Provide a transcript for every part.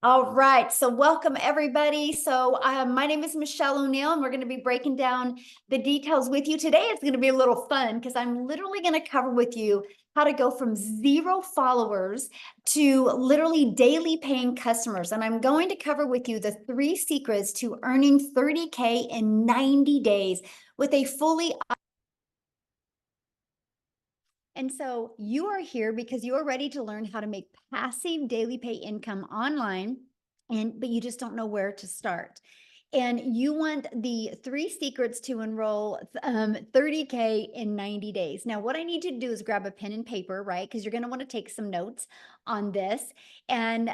All right, so welcome everybody. My name is Michelle O'Neill, and we're going to be breaking down the details with you. Today it's going to be a little fun because I'm literally going to cover with you how to go from 0 followers to literally daily paying customers. And I'm going to cover with you the 3 secrets to earning 30K in 90 days with a fully. And so you are here because you are ready to learn how to make passive daily pay income online, but you just don't know where to start. And you want the 3 secrets to enroll 30K in 90 days. Now, what I need you to do is grab a pen and paper, right? Because you're going to want to take some notes on this. And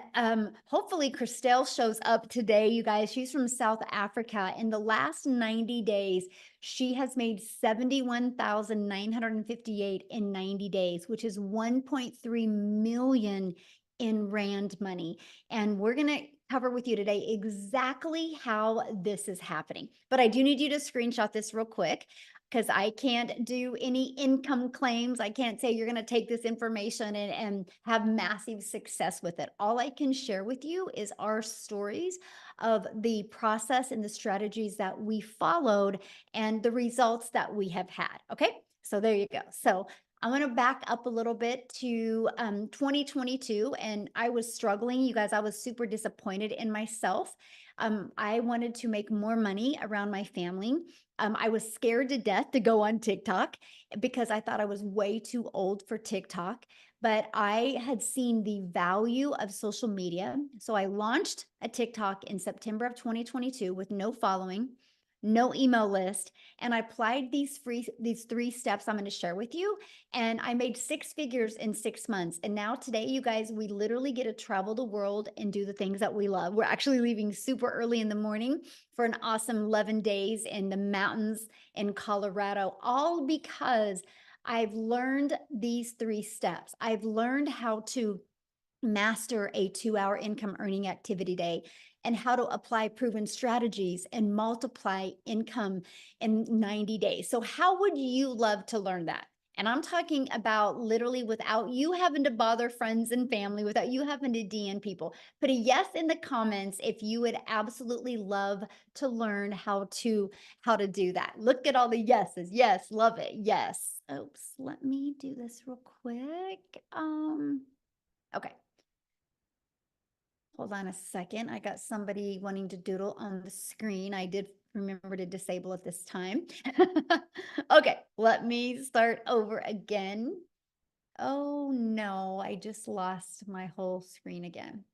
hopefully Christelle shows up today, you guys. She's from South Africa. In the last 90 days, she has made 71,958 in 90 days, which is 1.3 million in Rand money. And we're going to cover with you today exactly how this is happening. But I do need you to screenshot this real quick because I can't do any income claims. I can't say you're going to take this information and have massive success with it. All I can share with you is our stories of the process and the strategies that we followed and the results that we have had. Okay, so there you go. So I want to back up a little bit to 2022, and I was struggling. You guys, I was super disappointed in myself. I wanted to make more money around my family. I was scared to death to go on TikTok because I thought I was way too old for TikTok, but I had seen the value of social media. So I launched a TikTok in September of 2022 with no following, no email list, and I applied these 3 steps I'm going to share with you, and I made 6 figures in 6 months. And now today, you guys, we literally get to travel the world and do the things that we love. We're actually leaving super early in the morning for an awesome 11 days in the mountains in Colorado, all because I've learned these 3 steps. I've learned how to master a 2-hour income earning activity day and how to apply proven strategies and multiply income in 90 days. So how would you love to learn that? And I'm talking about literally without you having to bother friends and family, without you having to DM people. Put a yes in the comments if you would absolutely love to learn how to do that. Look at all the yeses. Yes, love it. Yes. Oops, let me do this real quick. Okay. Hold on a second. I got somebody wanting to doodle on the screen. I did remember to disable it this time. Okay, let me start over again. Oh no, I just lost my whole screen again.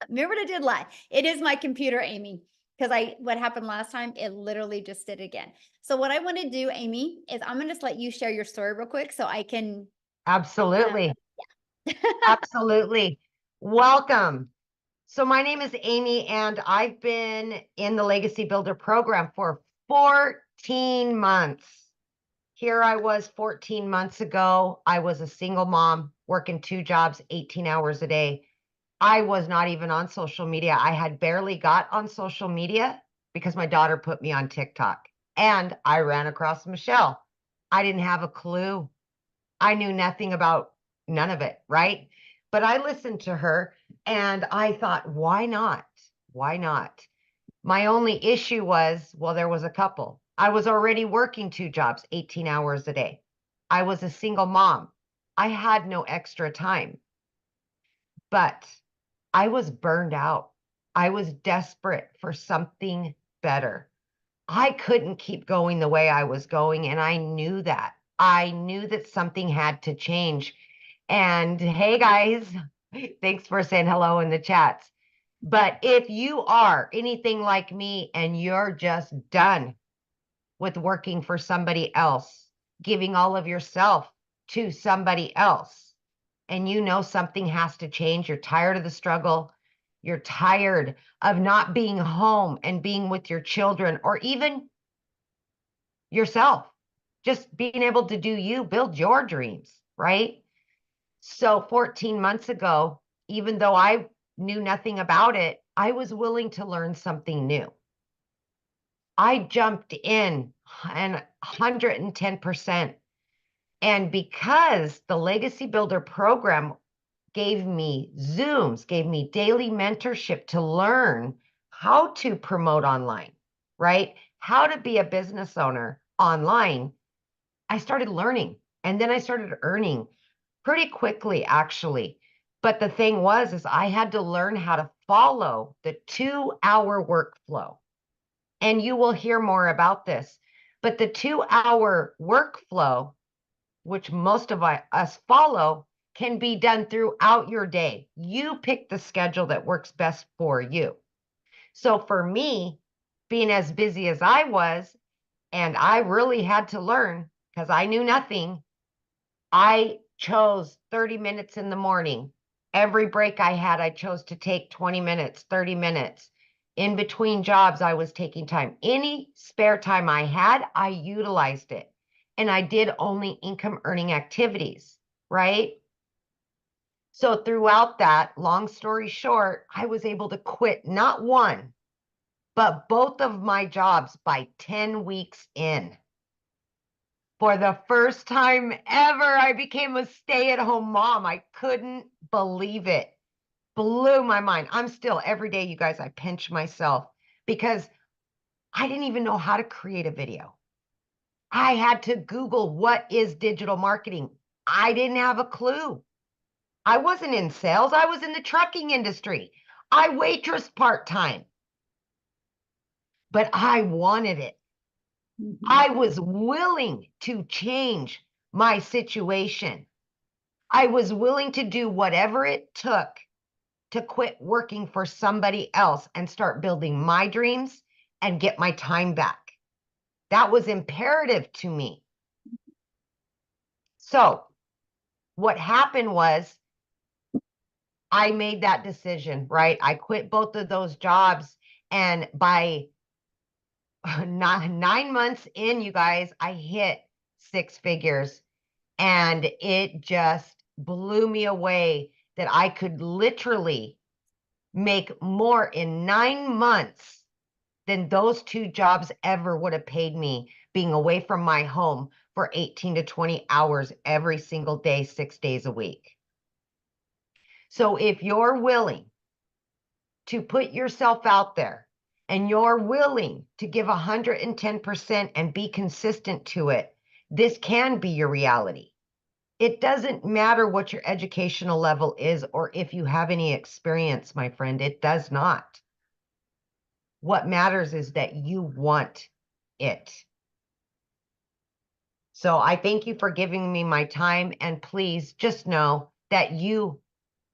Remember what I did live. It is my computer, Amy, because what happened last time, it literally just did again. So what I want to do, Amy, is I'm going to just let you share your story real quick so I can Absolutely. yeah. Absolutely. Welcome. So my name is Amy, and I've been in the Legacy Builder program for 14 months. Here I was 14 months ago. I was a single mom working 2 jobs, 18 hours a day. I was not even on social media. I had barely got on social media because my daughter put me on TikTok, and I ran across Michelle. I didn't have a clue. I knew nothing about none of it, right? But I listened to her and I thought, why not? Why not? My only issue was, well, there was a couple. I was already working 2 jobs, 18 hours a day. I was a single mom. I had no extra time, but I was burned out. I was desperate for something better. I couldn't keep going the way I was going, and I knew that. I knew that something had to change. And hey, guys, thanks for saying hello in the chats. But if you are anything like me and you're just done with working for somebody else, giving all of yourself to somebody else, and you know something has to change, you're tired of the struggle, you're tired of not being home and being with your children, or even yourself, just being able to do you, build your dreams, right? So 14 months ago, even though I knew nothing about it, I was willing to learn something new. I jumped in and 110%. And because the Legacy Builder program gave me Zooms, gave me daily mentorship to learn how to promote online, right? How to be a business owner online. I started learning, and then I started earning pretty quickly, actually. But the thing was, is I had to learn how to follow the 2-hour workflow. And you will hear more about this. But the 2-hour workflow, which most of us follow, can be done throughout your day. You pick the schedule that works best for you. So for me, being as busy as I was, and I really had to learn because I knew nothing, I chose 30 minutes in the morning. Every break I had, I chose to take 20 minutes, 30 minutes. In between jobs, I was taking time. Any spare time I had, I utilized it. And I did only income earning activities, right? So throughout that, long story short, I was able to quit not one, but both of my jobs by 10 weeks in. For the first time ever, I became a stay-at-home mom. I couldn't believe it. Blew my mind. I'm still, every day, you guys, I pinch myself because I didn't even know how to create a video. I had to Google what is digital marketing. I didn't have a clue. I wasn't in sales. I was in the trucking industry. I waitress part-time. But I wanted it. I was willing to change my situation. I was willing to do whatever it took to quit working for somebody else and start building my dreams and get my time back. That was imperative to me. So what happened was I made that decision, right? I quit both of those jobs. And by 9 months in, you guys, I hit 6 figures. And it just blew me away that I could literally make more in 9 months than those 2 jobs ever would have paid me, being away from my home for 18 to 20 hours every single day, 6 days a week. So if you're willing to put yourself out there and you're willing to give 110% and be consistent to it, this can be your reality. It doesn't matter what your educational level is or if you have any experience, my friend. It does not. What matters is that you want it. So I thank you for giving me my time, and please just know that you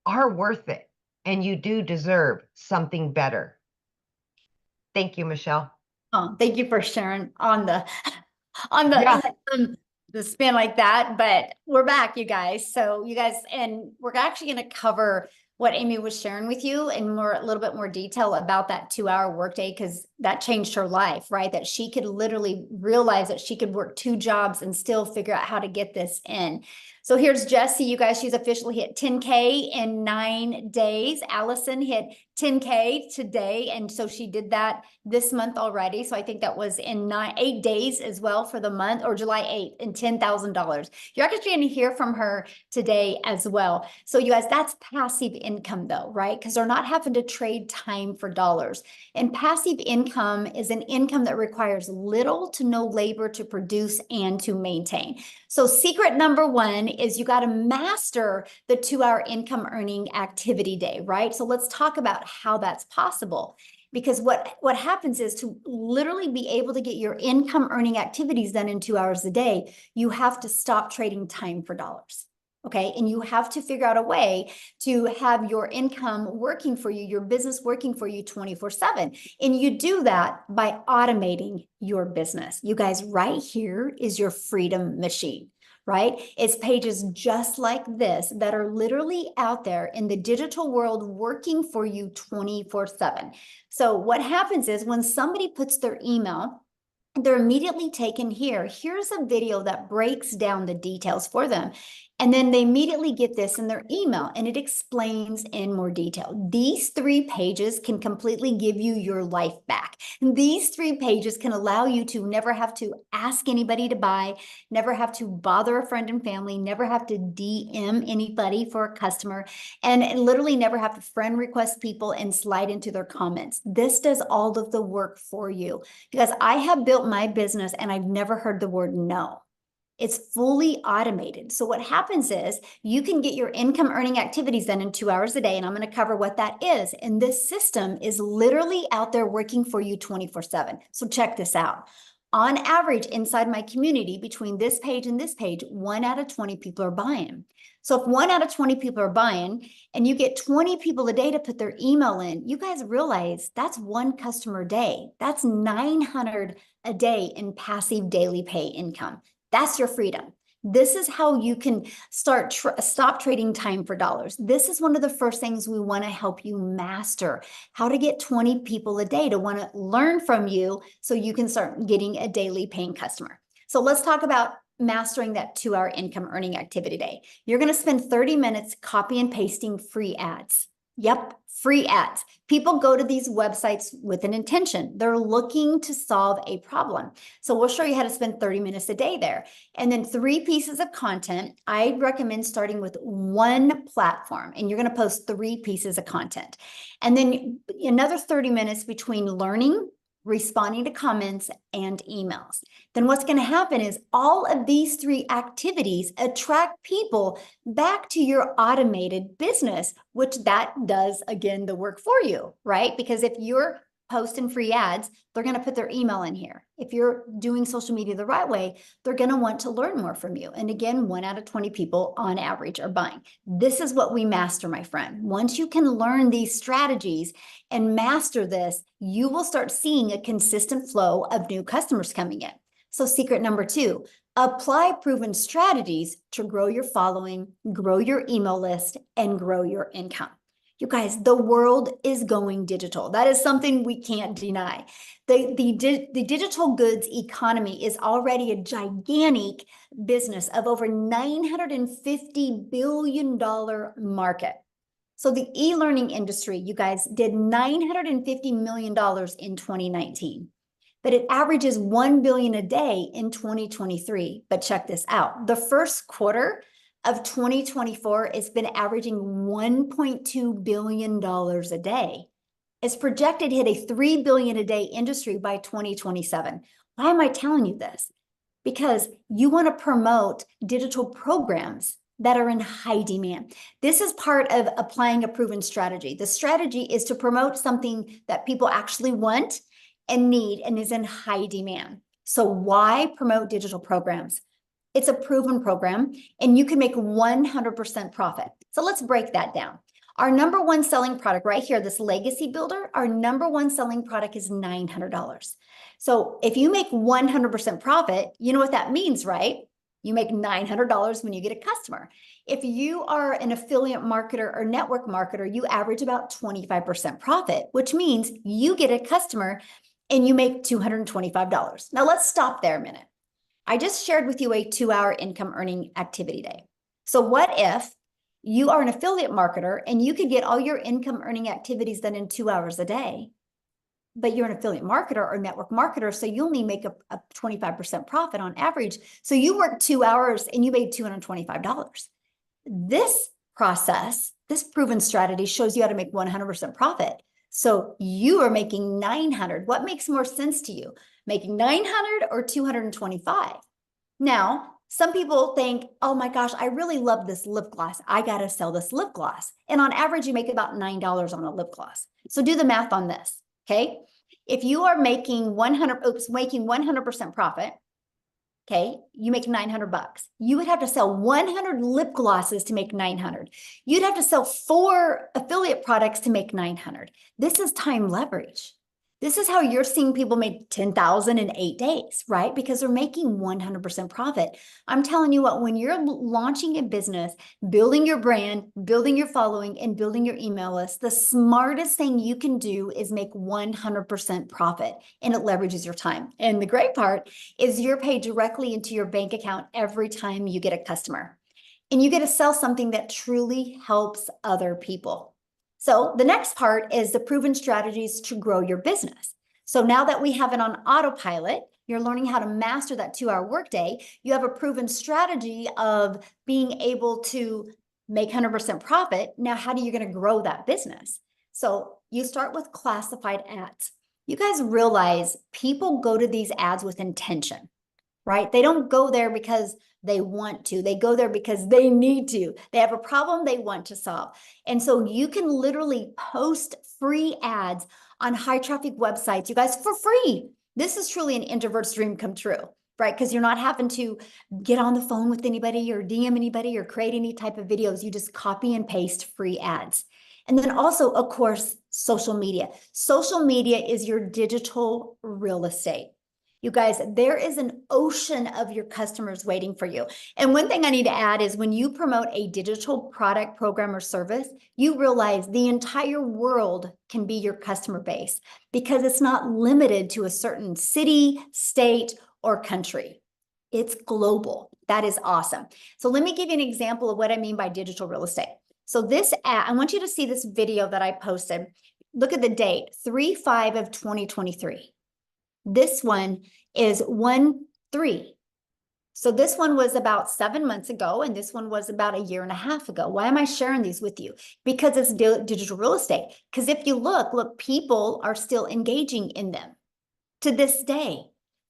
are worth it and you do deserve something better. Thank you, Michelle. Oh, thank you for sharing on the Yeah. the spin like that. But we're back, you guys. So you guys, and we're actually going to cover what Amy was sharing with you in a little bit more detail about that 2-hour workday, because that changed her life, right? That she could literally realize that she could work 2 jobs and still figure out how to get this in. So here's Jessie, you guys, she's officially hit 10K in 9 days. Allison hit 10K today. And so she did that this month already. So I think that was in 8 days as well for the month, or July 8th, and $10,000. You're actually going to hear from her today as well. So you guys, that's passive income though, right? Because they're not having to trade time for dollars. And passive income is an income that requires little to no labor to produce and to maintain. So secret number 1 is you got to master the 2-hour income earning activity day, right? So let's talk about how that's possible. Because what happens is, to literally be able to get your income earning activities done in 2 hours a day, you have to stop trading time for dollars. Okay. And you have to figure out a way to have your income working for you, your business working for you 24/7. And you do that by automating your business. You guys, right here is your freedom machine, right? It's pages just like this that are literally out there in the digital world working for you 24/7. So what happens is, when somebody puts their email, they're immediately taken here. Here's a video that breaks down the details for them. And then they immediately get this in their email and it explains in more detail. These 3 pages can completely give you your life back. These 3 pages can allow you to never have to ask anybody to buy, never have to bother a friend and family, never have to DM anybody for a customer, and literally never have to friend request people and slide into their comments. This does all of the work for you because I have built my business and I've never heard the word no. It's fully automated. So what happens is you can get your income earning activities done in 2 hours a day. And I'm going to cover what that is. And this system is literally out there working for you 24/7. So check this out. On average, inside my community, between this page and this page, 1 out of 20 people are buying. So if 1 out of 20 people are buying and you get 20 people a day to put their email in, you guys realize that's 1 customer a day. That's 900 a day in passive daily pay income. That's your freedom. This is how you can stop trading time for dollars. This is one of the first things we want to help you master, how to get 20 people a day to want to learn from you so you can start getting a daily paying customer. So let's talk about mastering that 2-hour income earning activity day. You're going to spend 30 minutes copy and pasting free ads. Yep, free ads. People go to these websites with an intention. They're looking to solve a problem. So we'll show you how to spend 30 minutes a day there. And then 3 pieces of content. I recommend starting with 1 platform and you're going to post 3 pieces of content. And then another 30 minutes between learning, responding to comments, and emails. Then what's going to happen is all of these 3 activities attract people back to your automated business, which that does, again, the work for you, right? Because if you're posting free ads, they're going to put their email in here. If you're doing social media the right way, they're going to want to learn more from you. And again, 1 out of 20 people on average are buying. This is what we master, my friend. Once you can learn these strategies and master this, you will start seeing a consistent flow of new customers coming in. So secret number 2, apply proven strategies to grow your following, grow your email list, and grow your income. You guys, the world is going digital. That is something we can't deny. The digital goods economy is already a gigantic business of over $950 billion market. So the e-learning industry, you guys, did $950 million in 2019, but it averages $1 billion a day in 2023. But check this out. The first quarter of 2024, it's been averaging $1.2 billion a day. It's projected to hit a $3 billion a day industry by 2027. Why am I telling you this? Because you want to promote digital programs that are in high demand. This is part of applying a proven strategy. The strategy is to promote something that people actually want and need and is in high demand. So why promote digital programs? It's a proven program and you can make 100% profit. So let's break that down. Our number 1 selling product right here, this Legacy Builder, our number 1 selling product is $900. So if you make 100% profit, you know what that means, right? You make $900 when you get a customer. If you are an affiliate marketer or network marketer, you average about 25% profit, which means you get a customer and you make $225. Now let's stop there a minute. I just shared with you a 2-hour income earning activity day. So what if you are an affiliate marketer and you could get all your income earning activities done in 2 hours a day, but you're an affiliate marketer or network marketer, so you only make a 25% profit on average. So you work 2 hours and you made $225. This process, this proven strategy shows you how to make 100% profit. So you are making 900. What makes more sense to you? Making 900 or 225? Now, some people think, oh my gosh, I really love this lip gloss. I got to sell this lip gloss. And on average, you make about $9 on a lip gloss. So do the math on this, okay? If you are making 100% profit, okay, you make 900 bucks. You would have to sell 100 lip glosses to make 900. You'd have to sell 4 affiliate products to make 900. This is time leverage. This is how you're seeing people make 10,000 in 8 days, right? Because they're making 100% profit. I'm telling you what, when you're launching a business, building your brand, building your following, and building your email list, the smartest thing you can do is make 100% profit, and it leverages your time. And the great part is you're paid directly into your bank account every time you get a customer. and you get to sell something that truly helps other people. So the next part is the proven strategies to grow your business. So now that we have it on autopilot, you're learning how to master that 2-hour workday. You have a proven strategy of being able to make 100% profit. Now, how are you going to grow that business? So you start with classified ads. You guys realize people go to these ads with intention, right? They don't go there because they want to. They go there because they need to. They have a problem they want to solve. And so you can literally post free ads on high traffic websites, you guys, for free. This is truly an introvert's dream come true, right? Because you're not having to get on the phone with anybody or DM anybody or create any type of videos. You just copy and paste free ads. And then also, of course, social media. Social media is your digital real estate. You guys, there is an ocean of your customers waiting for you. And one thing I need to add is when you promote a digital product, program, or service, you realize the entire world can be your customer base because it's not limited to a certain city, state, or country. It's global. That is awesome. So let me give you an example of what I mean by digital real estate. So this ad, I want you to see this video that I posted. Look at the date, 3/5 of 2023. This one is 1/3. So this one was about 7 months ago, and this one was about a year and a half ago. Why am I sharing these with you? Because it's digital real estate. Because if you look, people are still engaging in them to this day.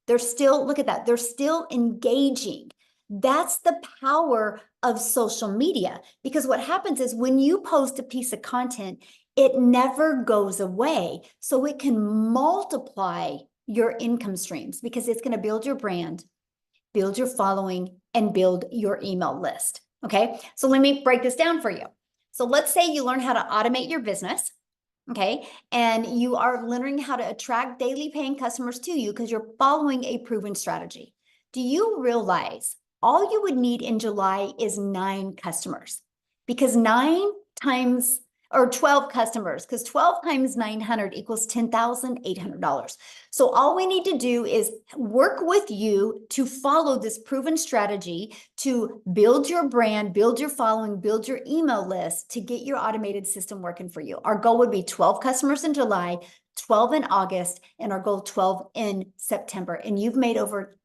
They're still, look at that, they're still engaging. That's the power of social media. Because what happens is when you post a piece of content, it never goes away. So it can multiply your income streams because it's going to build your brand, build your following, and build your email list. Okay, so let me break this down for you. So let's say you learn how to automate your business, okay, and you are learning how to attract daily paying customers to you because you're following a proven strategy. Do you realize all you would need in July is 9 customers? Because 9 times or 12 customers, because 12 times 900 equals $10,800. So all we need to do is work with you to follow this proven strategy to build your brand, build your following, build your email list to get your automated system working for you. Our goal would be 12 customers in July, 12 in August, and our goal 12 in September. And you've made over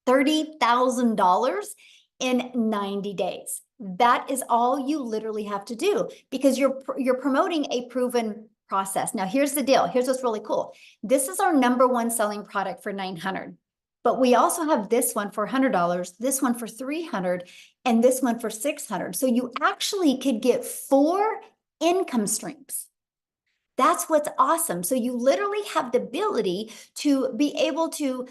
$30,000 in 90 days. That is all you literally have to do because you're promoting a proven process. Now, here's the deal. Here's what's really cool. This is our #1 selling product for $900, but we also have this one for $100, this one for $300, and this one for $600. So you actually could get 4 income streams. That's what's awesome. So you literally have the ability to be able to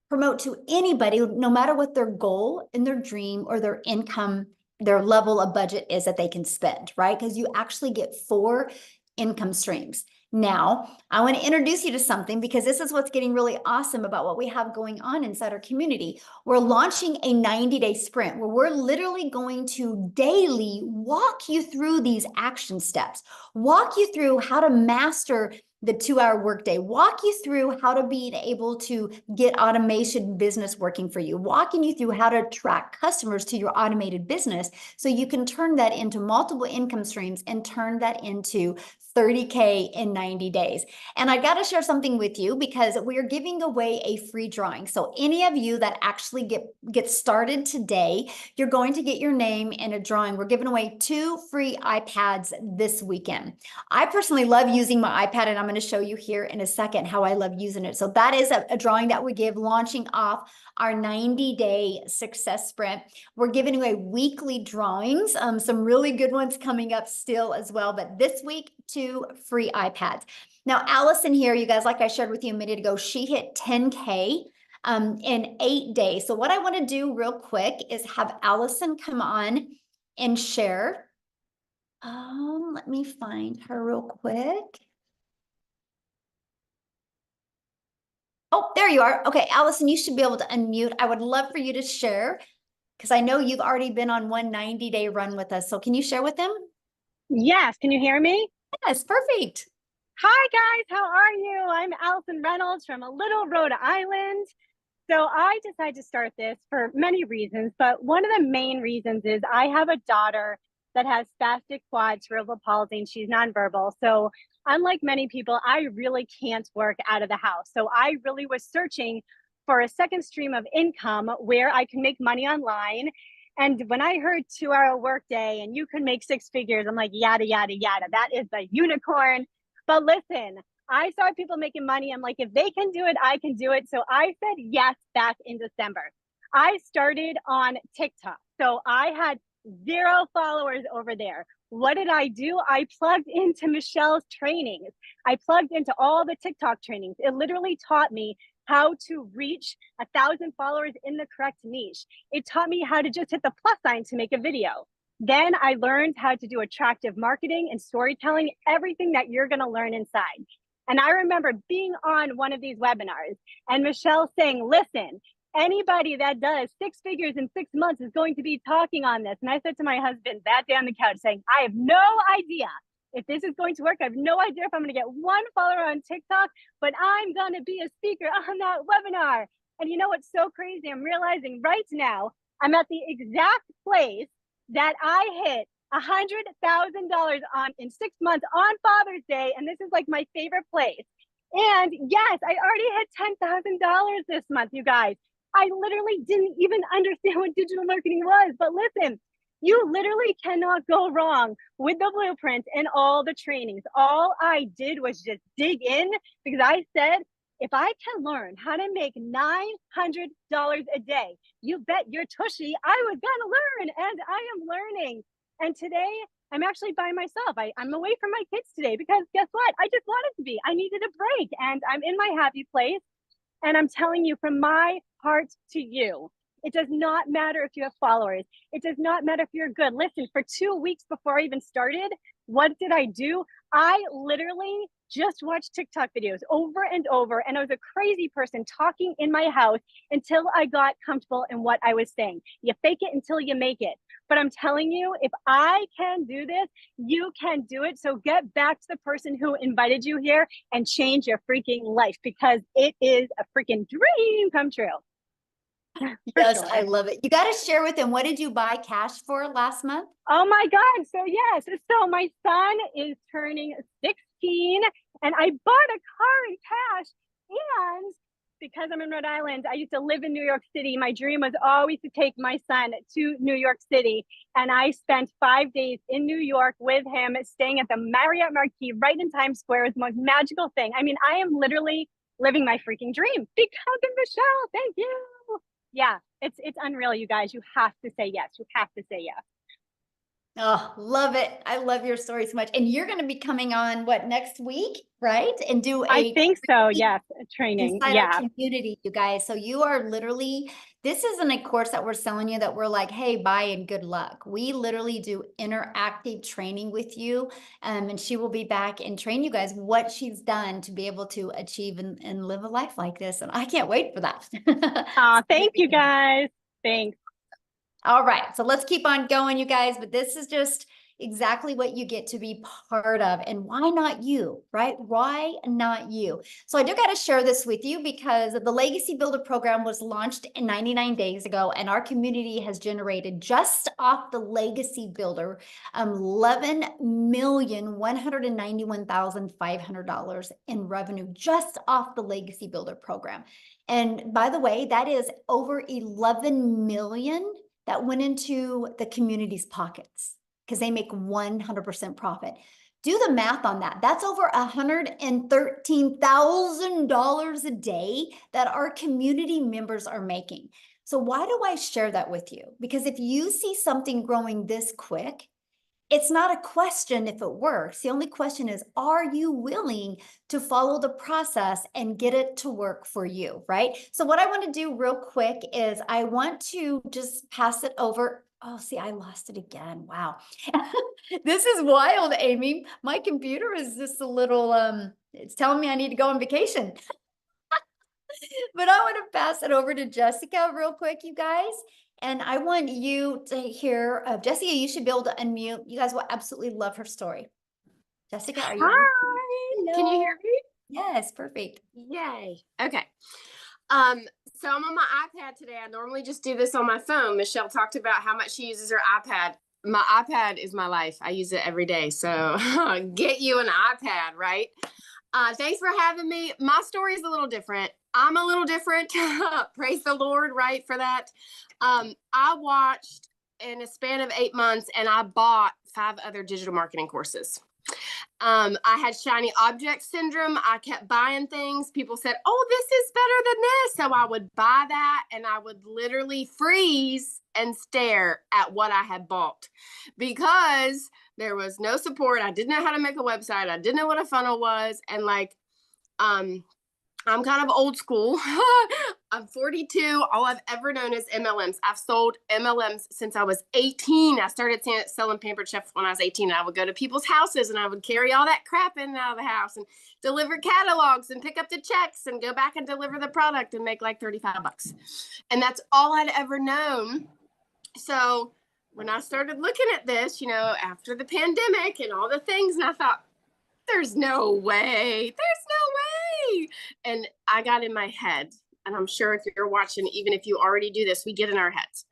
promote to anybody, no matter what their goal and their dream or their income, their level of budget is that they can spend, right? Because you actually get 4 income streams. Now, I want to introduce you to something because this is what's getting really awesome about what we have going on inside our community. We're launching a 90-day sprint where we're literally going to daily walk you through these action steps, walk you through how to master the 2-hour workday, walk you through how to be able to get automation business working for you, walking you through how to attract customers to your automated business so you can turn that into multiple income streams and turn that into 30K in 90 days. And I got to share something with you because we're giving away a free drawing. So any of you that actually get started today, you're going to get your name in a drawing. We're giving away 2 free iPads this weekend. I personally love using my iPad, and I'm going to show you here in a second how I love using it. So that is a drawing that we give launching off our 90-day success sprint. We're giving away weekly drawings, some really good ones coming up still as well. But this week, 2 free iPads. Now, Allison here, you guys, like I shared with you a minute ago, she hit 10K in 8 days. So what I want to do real quick is have Allison come on and share. Let me find her real quick. Oh, there you are. Okay, Allison, you should be able to unmute. I would love for you to share because I know you've already been on one 90-day run with us. So can you share with them? Yes, can you hear me? Yes, perfect. Hi guys, how are you? I'm Allison Reynolds from a little Rhode Island. So I decided to start this for many reasons, but one of the main reasons is I have a daughter that has spastic quad cerebral palsy and she's nonverbal. So unlike many people, I really can't work out of the house. So I really was searching for a second stream of income where I can make money online. And when I heard 2-hour workday and you can make six figures, I'm like, yada, yada, yada. That is the unicorn. But listen, I saw people making money. I'm like, if they can do it, I can do it. So I said yes back in December. I started on TikTok. So I had 0 followers over there. What did I do? I plugged into Michelle's trainings. I plugged into all the TikTok trainings. It literally taught me how to reach 1,000 followers in the correct niche. It taught me how to just hit the plus sign to make a video. Then I learned how to do attractive marketing and storytelling, everything that you're going to learn inside. And I remember being on one of these webinars and Michelle saying, listen, anybody that does 6 figures in 6 months is going to be talking on this. And I said to my husband that day on the couch saying, I have no idea if this is going to work. I have no idea if I'm going to get 1 follower on TikTok, but I'm going to be a speaker on that webinar. And you know what's so crazy? I'm realizing right now, I'm at the exact place that I hit $100,000 on in 6 months on Father's Day. And this is like my favorite place. And yes, I already hit $10,000 this month, you guys. I literally didn't even understand what digital marketing was. But listen, you literally cannot go wrong with the blueprint and all the trainings. All I did was just dig in because I said, if I can learn how to make $900 a day, you bet your tushy I was gonna learn, and I am learning. And today I'm actually by myself. I'm away from my kids today because guess what? I just wanted to be. I needed a break and I'm in my happy place. And I'm telling you from my heart to you, it does not matter if you have followers. It does not matter if you're good. Listen, for 2 weeks before I even started, what did I do? I literally just watched TikTok videos over and over. And I was a crazy person talking in my house until I got comfortable in what I was saying. You fake it until you make it. But I'm telling you, if I can do this, you can do it. So get back to the person who invited you here and change your freaking life because it is a freaking dream come true. Yes, Sure. I love it. You got to share with them. What did you buy cash for last month? Oh my God. So yes. So my son is turning 16 and I bought a car in cash. And because I'm in Rhode Island, I used to live in New York City. My dream was always to take my son to New York City. And I spent 5 days in New York with him, staying at the Marriott Marquis right in Times Square. It was the most magical thing. I mean, I am literally living my freaking dream because of Michelle. Thank you. Yeah, it's unreal, you guys. You have to say yes. You have to say yes. Oh, love it. I love your story so much. And you're going to be coming on what next week, right? And do I a think so. Yes, training. inside Yeah. our community, you guys. So you are literally, this isn't a course that we're selling you that we're like, hey, buy and good luck. We literally do interactive training with you. And she will be back and train you guys what she's done to be able to achieve and live a life like this. And I can't wait for that. Thank you guys. Thanks. All right, so let's keep on going, you guys, but this is just exactly what you get to be part of. And why not you, right? Why not you? So I do got to share this with you because the Legacy Builder program was launched 99 days ago, and our community has generated just off the Legacy Builder $11,191,500 in revenue just off the Legacy Builder program. And by the way, that is over 11 million that went into the community's pockets because they make 100% profit. Do the math on that. That's over $113,000 a day that our community members are making. So why do I share that with you? Because if you see something growing this quick, it's not a question if it works. The only question is, are you willing to follow the process and get it to work for you, right? So what I want to do real quick is I want to just pass it over. Oh, see, I lost it again. Wow. This is wild, Amy. My computer is just a little, it's telling me I need to go on vacation. But I want to pass it over to Jessica real quick, you guys. And I want you to hear, Jessica, you should be able to unmute. You guys will absolutely love her story. Jessica, are you? Hi, can you hear me? Yes, perfect. Yay. Okay. So I'm on my iPad today. I normally just do this on my phone. Michelle talked about how much she uses her iPad. My iPad is my life. I use it every day. So get you an iPad, right? Thanks for having me. My story is a little different. I'm a little different. Praise the Lord, right, for that. I watched in a span of 8 months and I bought 5 other digital marketing courses. I had shiny object syndrome. I kept buying things. People said, oh, this is better than this. So I would buy that and I would literally freeze and stare at what I had bought because there was no support. I didn't know how to make a website. I didn't know what a funnel was. And I'm kind of old school. I'm 42. All I've ever known is MLMs. I've sold MLMs since I was 18. I started selling Pampered Chef when I was 18. I would go to people's houses and I would carry all that crap in and out of the house and deliver catalogs and pick up the checks and go back and deliver the product and make like 35 bucks. And that's all I'd ever known. So when I started looking at this, you know, after the pandemic and all the things, and I thought, there's no way. And I got in my head, and I'm sure if you're watching, even if you already do this, we get in our heads.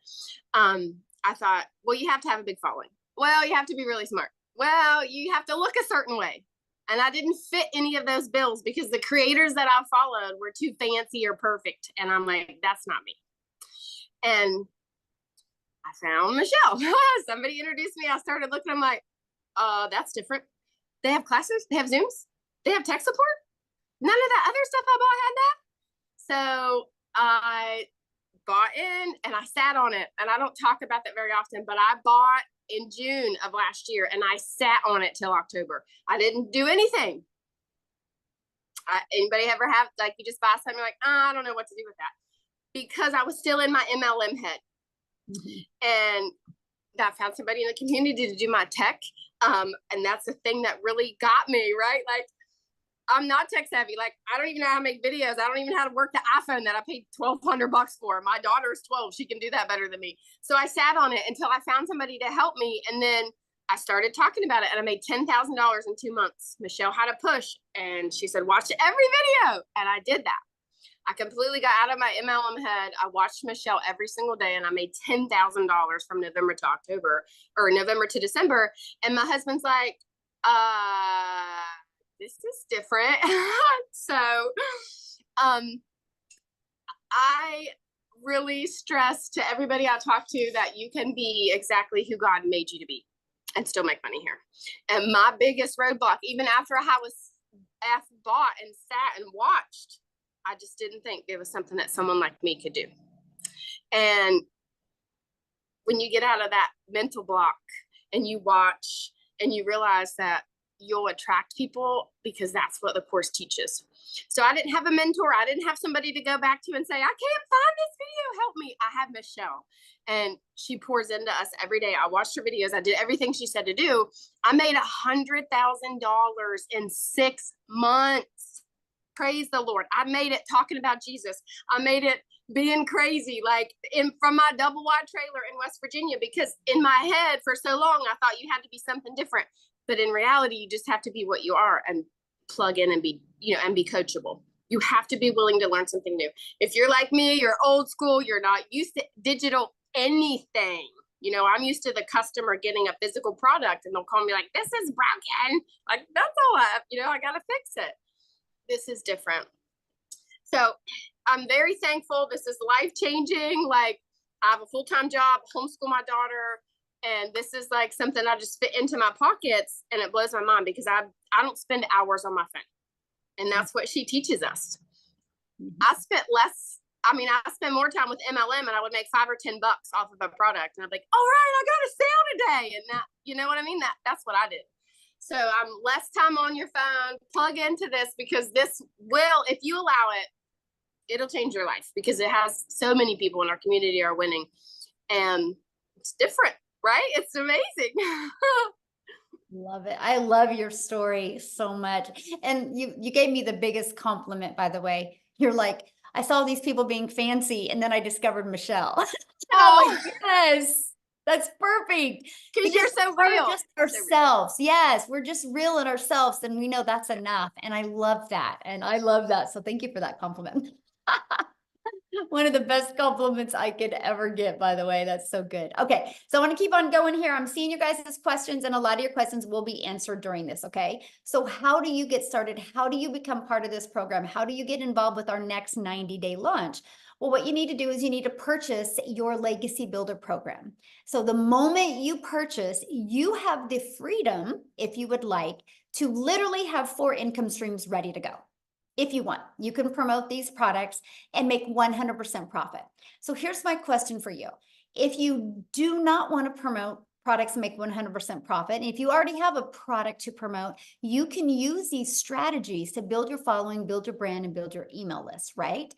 I thought, well, you have to have a big following. Well, you have to be really smart. Well, you have to look a certain way. And I didn't fit any of those bills because the creators that I followed were too fancy or perfect. And I'm like, that's not me. And I found Michelle. Somebody introduced me. I started looking. I'm like, that's different. They have classes. They have Zooms. They have tech support. None of that other stuff I bought had that. So I bought in and I sat on it. And I don't talk about that very often, but I bought in June of last year and I sat on it till October. I didn't do anything. Anybody ever have, like, you just buy something like, I don't know what to do with that, because I was still in my MLM head. And I found somebody in the community to do my tech. And that's the thing that really got me, right? Like, I'm not tech savvy. Like, I don't even know how to make videos. I don't even know how to work the iPhone that I paid $1,200 for. My daughter's 12. She can do that better than me. So I sat on it until I found somebody to help me. And then I started talking about it and I made $10,000 in 2 months. Michelle had a push and she said, watch every video. And I did that. I completely got out of my MLM head. I watched Michelle every single day and I made $10,000 from November to October, or November to December. And my husband's like, this is different. So I really stress to everybody I talk to that you can be exactly who God made you to be and still make money here. And my biggest roadblock, even after I was bought and sat and watched, I just didn't think it was something that someone like me could do. And when you get out of that mental block and you watch and you realize that you'll attract people, because that's what the course teaches. So I didn't have a mentor. I didn't have somebody to go back to and say, I can't find this video, help me. I have Michelle and she pours into us every day. I watched her videos. I did everything she said to do. I made $100,000 in 6 months. Praise the Lord. I made it talking about Jesus. I made it being crazy, like from my double wide trailer in West Virginia, because in my head for so long, I thought you had to be something different. But in reality, you just have to be what you are and plug in and be, and be coachable. You have to be willing to learn something new. If you're like me, you're old school, you're not used to digital anything. I'm used to the customer getting a physical product and they'll call me like, this is broken. Like, that's all I got to fix it. This is different. So I'm very thankful. This is life-changing. Like, I have a full-time job, homeschool my daughter. And this is like something I just fit into my pockets, and it blows my mind because I don't spend hours on my phone. And that's what she teaches us. I spent I spend more time with MLM and I would make $5 or $10 off of a product. And I'd be like, all right, I got a sale today. And that, you know what I mean? That's what I did. So I'm less time on your phone, plug into this, because this will, if you allow it, it'll change your life, because it has so many people in our community are winning, and it's different. Right? It's amazing. Love it. I love your story so much. And you gave me the biggest compliment, by the way. You're like, I saw these people being fancy and then I discovered Michelle. Oh, yes, that's perfect. Because you're so we're real. just ourselves. Yes, we're just real in ourselves, and we know that's enough. And I love that. So thank you for that compliment. One of the best compliments I could ever get, by the way. That's so good. Okay, so I want to keep on going here. I'm seeing you guys' questions, and a lot of your questions will be answered during this, okay? So how do you get started? How do you become part of this program? How do you get involved with our next 90-day launch? Well, what you need to do is you need to purchase your Legacy Builder program. So the moment you purchase, you have the freedom, if you would like, to literally have 4 income streams ready to go. If you want, you can promote these products and make 100% profit. So here's my question for you. If you do not want to promote products and make 100% profit, and if you already have a product to promote, you can use these strategies to build your following, build your brand, and build your email list, right?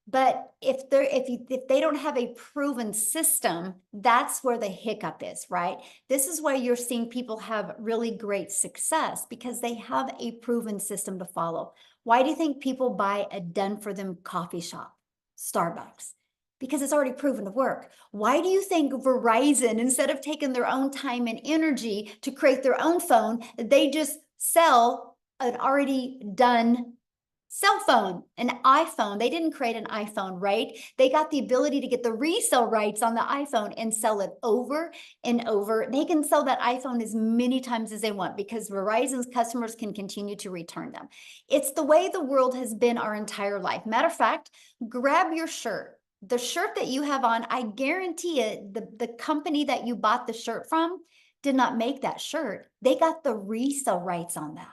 But if they don't have a proven system, that's where the hiccup is, right? This is why you're seeing people have really great success, because they have a proven system to follow. Why do you think people buy a done for them coffee shop, Starbucks? Because it's already proven to work. Why do you think Verizon, instead of taking their own time and energy to create their own phone, they just sell an already done cell phone, an iPhone? They didn't create an iPhone, right? They got the ability to get the resale rights on the iPhone and sell it over and over. They can sell that iPhone as many times as they want because Verizon's customers can continue to return them. It's the way the world has been our entire life. Matter of fact, grab your shirt. The shirt that you have on, I guarantee it, the company that you bought the shirt from did not make that shirt. They got the resale rights on that.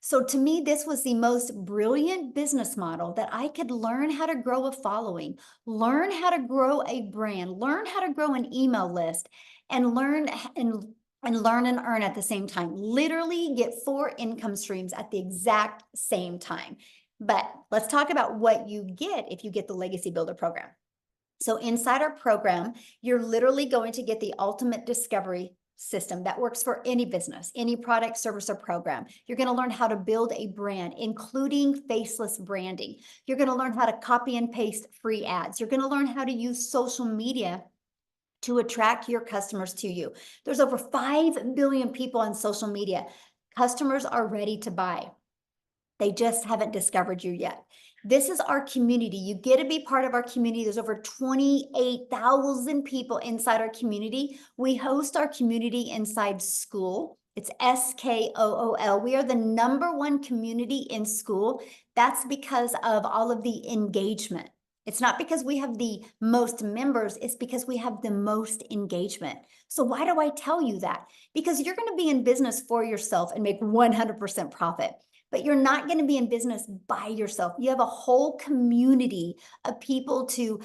So to me, this was the most brilliant business model that I could learn how to grow a following, learn how to grow a brand, learn how to grow an email list, and learn and earn at the same time. Literally get 4 income streams at the exact same time. But let's talk about what you get if you get the Legacy Builder program. So inside our program, you're literally going to get the ultimate discovery system that works for any business, any product, service, or program. You're going to learn how to build a brand, including faceless branding. You're going to learn how to copy and paste free ads. You're going to learn how to use social media to attract your customers to you. There's over 5 billion people on social media. Customers are ready to buy. They just haven't discovered you yet. This is our community. You get to be part of our community. There's over 28,000 people inside our community. We host our community inside Skool. It's Skool. We are the #1 community in Skool. That's because of all of the engagement. It's not because we have the most members, it's because we have the most engagement. So why do I tell you that? Because you're going to be in business for yourself and make 100% profit. But you're not going to be in business by yourself. You have a whole community of people to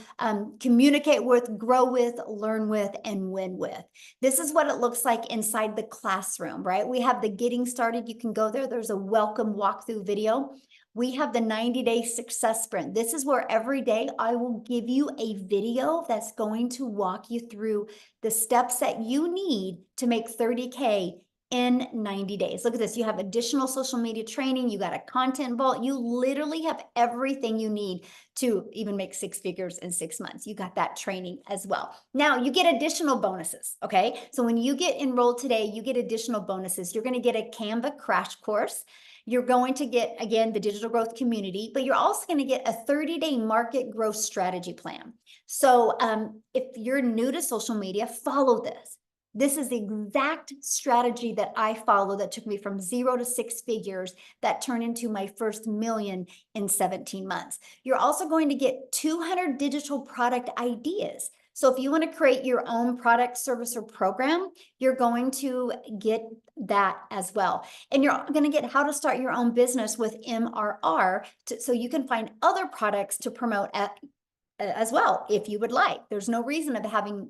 communicate with, grow with, learn with, and win with. This is what it looks like inside the classroom, right? We have the Getting Started. You can go there. There's a welcome walkthrough video. We have the 90-day success sprint. This is where every day I will give you a video that's going to walk you through the steps that you need to make 30K in 90 days. Look at this. You have additional social media training. You got a content vault. You literally have everything you need to even make 6 figures in 6 months. You got that training as well. Now you get additional bonuses. Okay. So when you get enrolled today, you get additional bonuses. You're going to get a Canva crash course. You're going to get, again, the digital growth community, but you're also going to get a 30-day market growth strategy plan. So if you're new to social media, follow this. This is the exact strategy that I follow that took me from 0 to 6 figures that turned into my first million in 17 months. You're also going to get 200 digital product ideas. So if you want to create your own product, service, or program, you're going to get that as well. And you're going to get how to start your own business with MRR so you can find other products to promote as well, if you would like. There's no reason of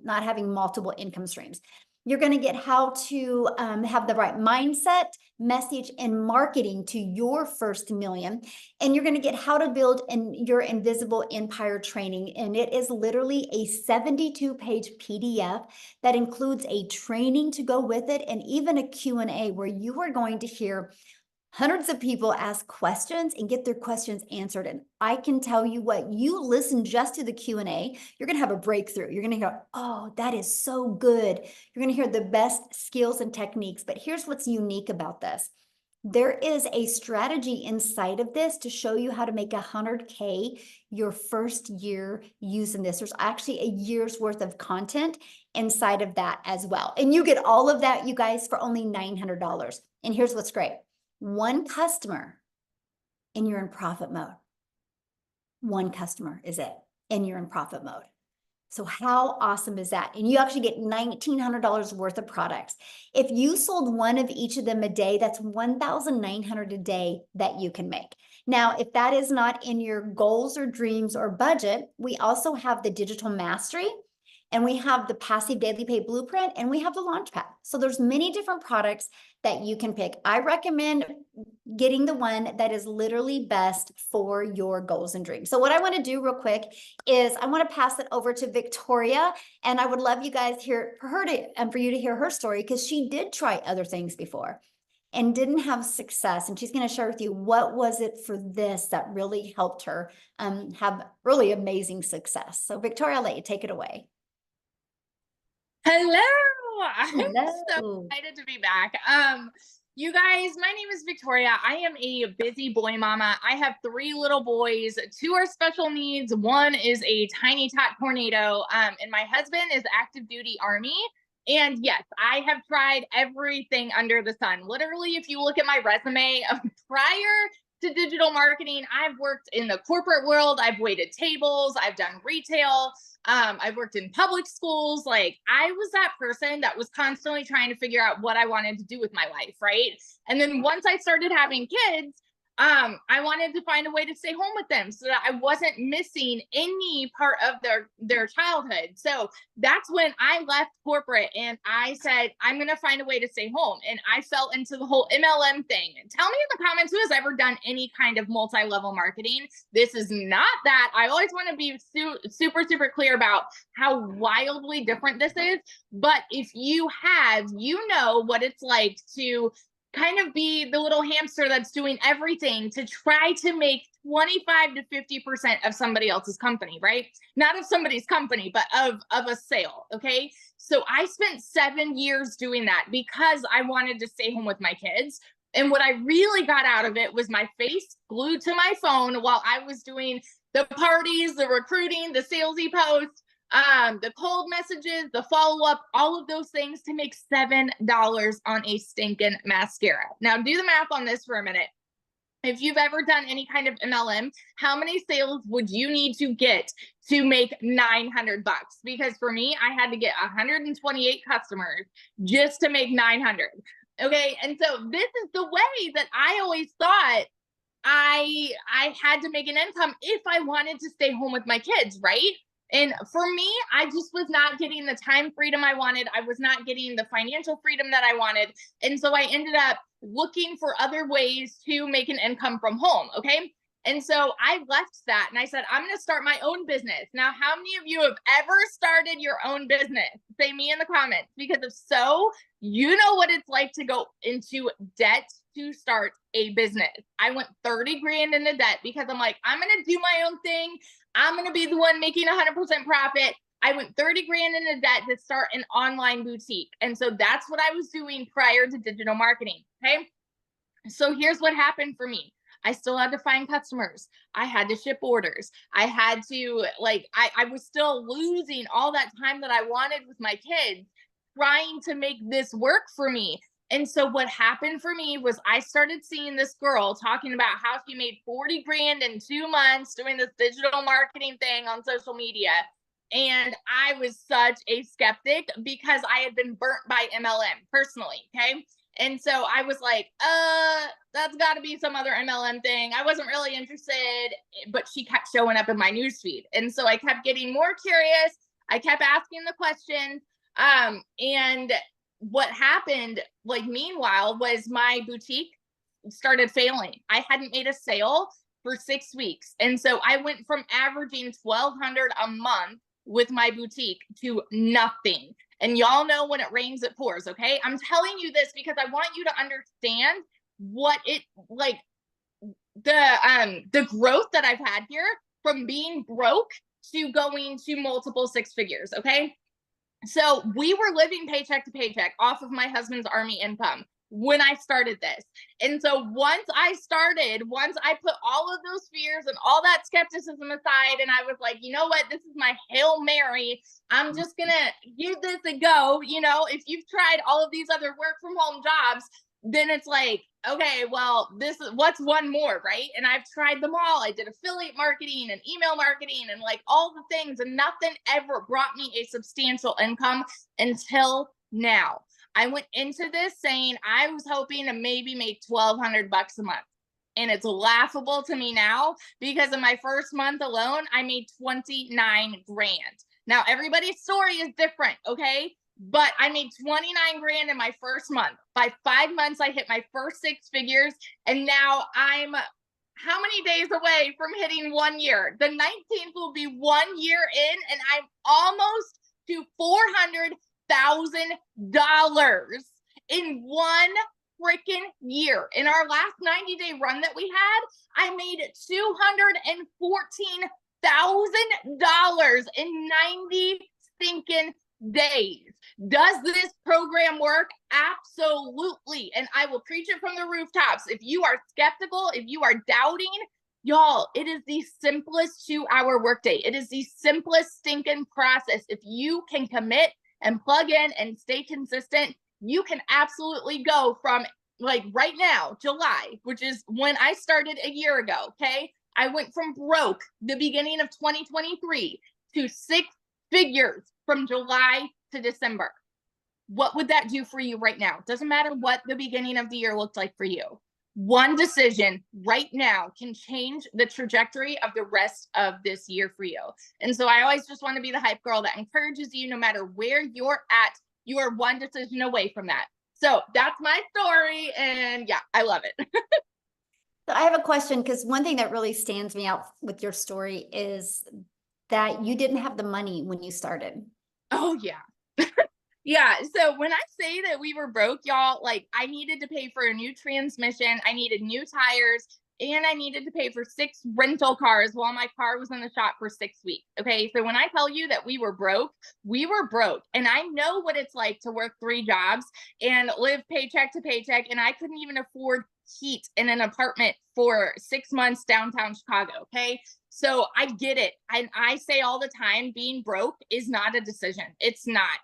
not having multiple income streams. You're going to get how to have the right mindset, message, and marketing to your first million. And you're going to get how to build your invisible empire training. And it is literally a 72-page PDF that includes a training to go with it and even a Q&A where you are going to hear hundreds of people ask questions and get their questions answered. And I can tell you what, you listen just to the Q&A, you're going to have a breakthrough. You're going to hear, oh, that is so good. You're going to hear the best skills and techniques. But here's what's unique about this. There is a strategy inside of this to show you how to make 100K your first year using this. There's actually a year's worth of content inside of that as well. And you get all of that, you guys, for only $900. And here's what's great. One customer and you're in profit mode. One customer is it, and you're in profit mode. So how awesome is that? And you actually get $1,900 worth of products. If you sold one of each of them a day, that's $1,900 a day that you can make. Now, if that is not in your goals or dreams or budget, we also have the Digital Mastery, and we have the Passive Daily Pay Blueprint, and we have the Launchpad. So there's many different products that you can pick. I recommend getting the one that is literally best for your goals and dreams. So what I want to do real quick is I want to pass it over to Victoria, and I would love you guys for you to hear her story, because she did try other things before and didn't have success. And she's going to share with you what was it for this that really helped her have really amazing success. So Victoria, I'll let you take it away. Hello. I'm so Hello. excited to be back. You guys, my name is Victoria. I am a busy boy mama. I have 3 little boys. 2 are special needs. 1 is a tiny tot tornado. And my husband is active duty Army. And yes, I have tried everything under the sun. Literally, if you look at my resume prior to digital marketing, I've worked in the corporate world. I've waited tables. I've done retail. I've worked in public schools. Like, I was that person that was constantly trying to figure out what I wanted to do with my life, right? And then once I started having kids, I wanted to find a way to stay home with them so that I wasn't missing any part of their childhood. So that's when I left corporate and I said, I'm going to find a way to stay home. And I fell into the whole MLM thing. Tell me in the comments who has ever done any kind of multi-level marketing. This is not that. I always want to be super, super clear about how wildly different this is. But if you have, you know what it's like to kind of be the little hamster that's doing everything to try to make 25 to 50% of somebody else's company, right? Not of somebody's company, but of a sale, okay? So I spent 7 years doing that because I wanted to stay home with my kids. And what I really got out of it was my face glued to my phone while I was doing the parties, the recruiting, the salesy posts, the cold messages, the follow-up, all of those things to make $7 on a stinking mascara. Now do the math on this for a minute. If you've ever done any kind of MLM, how many sales would you need to get to make $900? Because for me, I had to get 128 customers just to make 900. Okay. And so this is the way that I always thought I had to make an income if I wanted to stay home with my kids, right? And for me, I just was not getting the time freedom I wanted. I was not getting the financial freedom that I wanted. And so I ended up looking for other ways to make an income from home. Okay. And so I left that and I said, I'm going to start my own business. Now, how many of you have ever started your own business? Say me in the comments, because if so, you know what it's like to go into debt to start a business. I went 30 grand into debt because I'm like, I'm going to do my own thing. I'm going to be the one making 100% profit. I went 30 grand into debt to start an online boutique. And so that's what I was doing prior to digital marketing. Okay. So here's what happened for me. I still had to find customers. I had to ship orders. I had to I was still losing all that time that I wanted with my kids trying to make this work for me. And so what happened for me was I started seeing this girl talking about how she made 40 grand in 2 months doing this digital marketing thing on social media. And I was such a skeptic because I had been burnt by MLM personally. Okay. And so I was like, that's got to be some other MLM thing. I wasn't really interested, but she kept showing up in my newsfeed. And so I kept getting more curious. I kept asking the questions. And what happened, meanwhile, was my boutique started failing. I hadn't made a sale for 6 weeks. And so I went from averaging $1,200 a month with my boutique to nothing. And y'all know when it rains, it pours. Okay. I'm telling you this because I want you to understand what it the growth that I've had here from being broke to going to multiple 6 figures. Okay. So we were living paycheck to paycheck off of my husband's Army income. when I started this. And so once I put all of those fears and all that skepticism aside, and I was like, you know what, this is my Hail Mary. I'm just gonna give this a go. You know, if you've tried all of these other work from home jobs, then it's like, okay, well, this is what's one more, right? And I've tried them all. I did affiliate marketing and email marketing and like all the things, and nothing ever brought me a substantial income until now. I went into this saying I was hoping to maybe make $1,200 a month. And it's laughable to me now because in my first month alone, I made 29 grand. Now, everybody's story is different, okay? But I made 29 grand in my first month. By 5 months, I hit my first 6 figures. And now I'm how many days away from hitting 1 year? The 19th will be 1 year in, and I'm almost to $400,000 in 1 freaking year. In our last 90-day run that we had, I made $214,000 in 90 stinking days. Does this program work? Absolutely. And I will preach it from the rooftops. If you are skeptical, if you are doubting, y'all, it is the simplest 2-hour workday. It is the simplest stinking process. If you can commit and plug in and stay consistent, you can absolutely go from, like, right now, July, which is when I started a year ago, okay? I went from broke the beginning of 2023 to 6 figures from July to December. What would that do for you right now? Doesn't matter what the beginning of the year looked like for you. One decision right now can change the trajectory of the rest of this year for you. And so I always just want to be the hype girl that encourages you, no matter where you're at, you are one decision away from that. So that's my story. And yeah, I love it. So I have a question, because one thing that really stands me out with your story is that you didn't have the money when you started. Oh, yeah. Yeah. So when I say that we were broke, y'all, like, I needed to pay for a new transmission, I needed new tires, and I needed to pay for 6 rental cars while my car was in the shop for 6 weeks. Okay. So when I tell you that we were broke, we were broke. And I know what it's like to work 3 jobs and live paycheck to paycheck. And I couldn't even afford heat in an apartment for 6 months downtown Chicago. Okay. So I get it. And I say all the time, being broke is not a decision. It's not.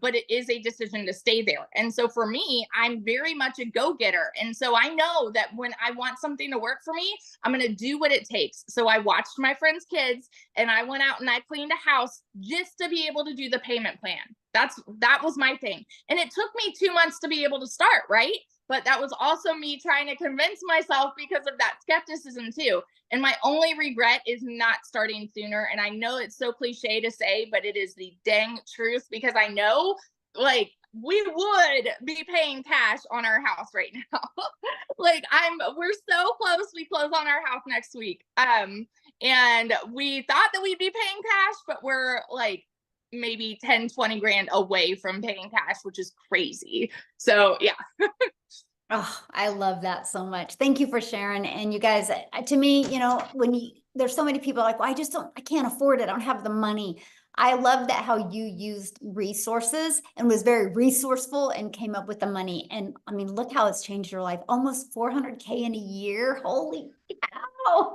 But it is a decision to stay there. And so for me, I'm very much a go-getter. And so I know that when I want something to work for me, I'm going to do what it takes. So I watched my friends' kids and I went out and I cleaned a house just to be able to do the payment plan. That was my thing. And it took me 2 months to be able to start, right? But that was also me trying to convince myself because of that skepticism too. And my only regret is not starting sooner. And I know it's so cliche to say, but it is the dang truth, because I know, like, we would be paying cash on our house right now. Like, we're so close. We close on our house next week. And we thought that we'd be paying cash, but we're like maybe 10, 20 grand away from paying cash, which is crazy. So yeah. Oh, I love that so much. Thank you for sharing. And you guys, to me, you know, there's so many people like, well, I can't afford it. I don't have the money. I love that how you used resources and was very resourceful and came up with the money. And I mean, look how it's changed your life. Almost 400K in a year. Holy cow.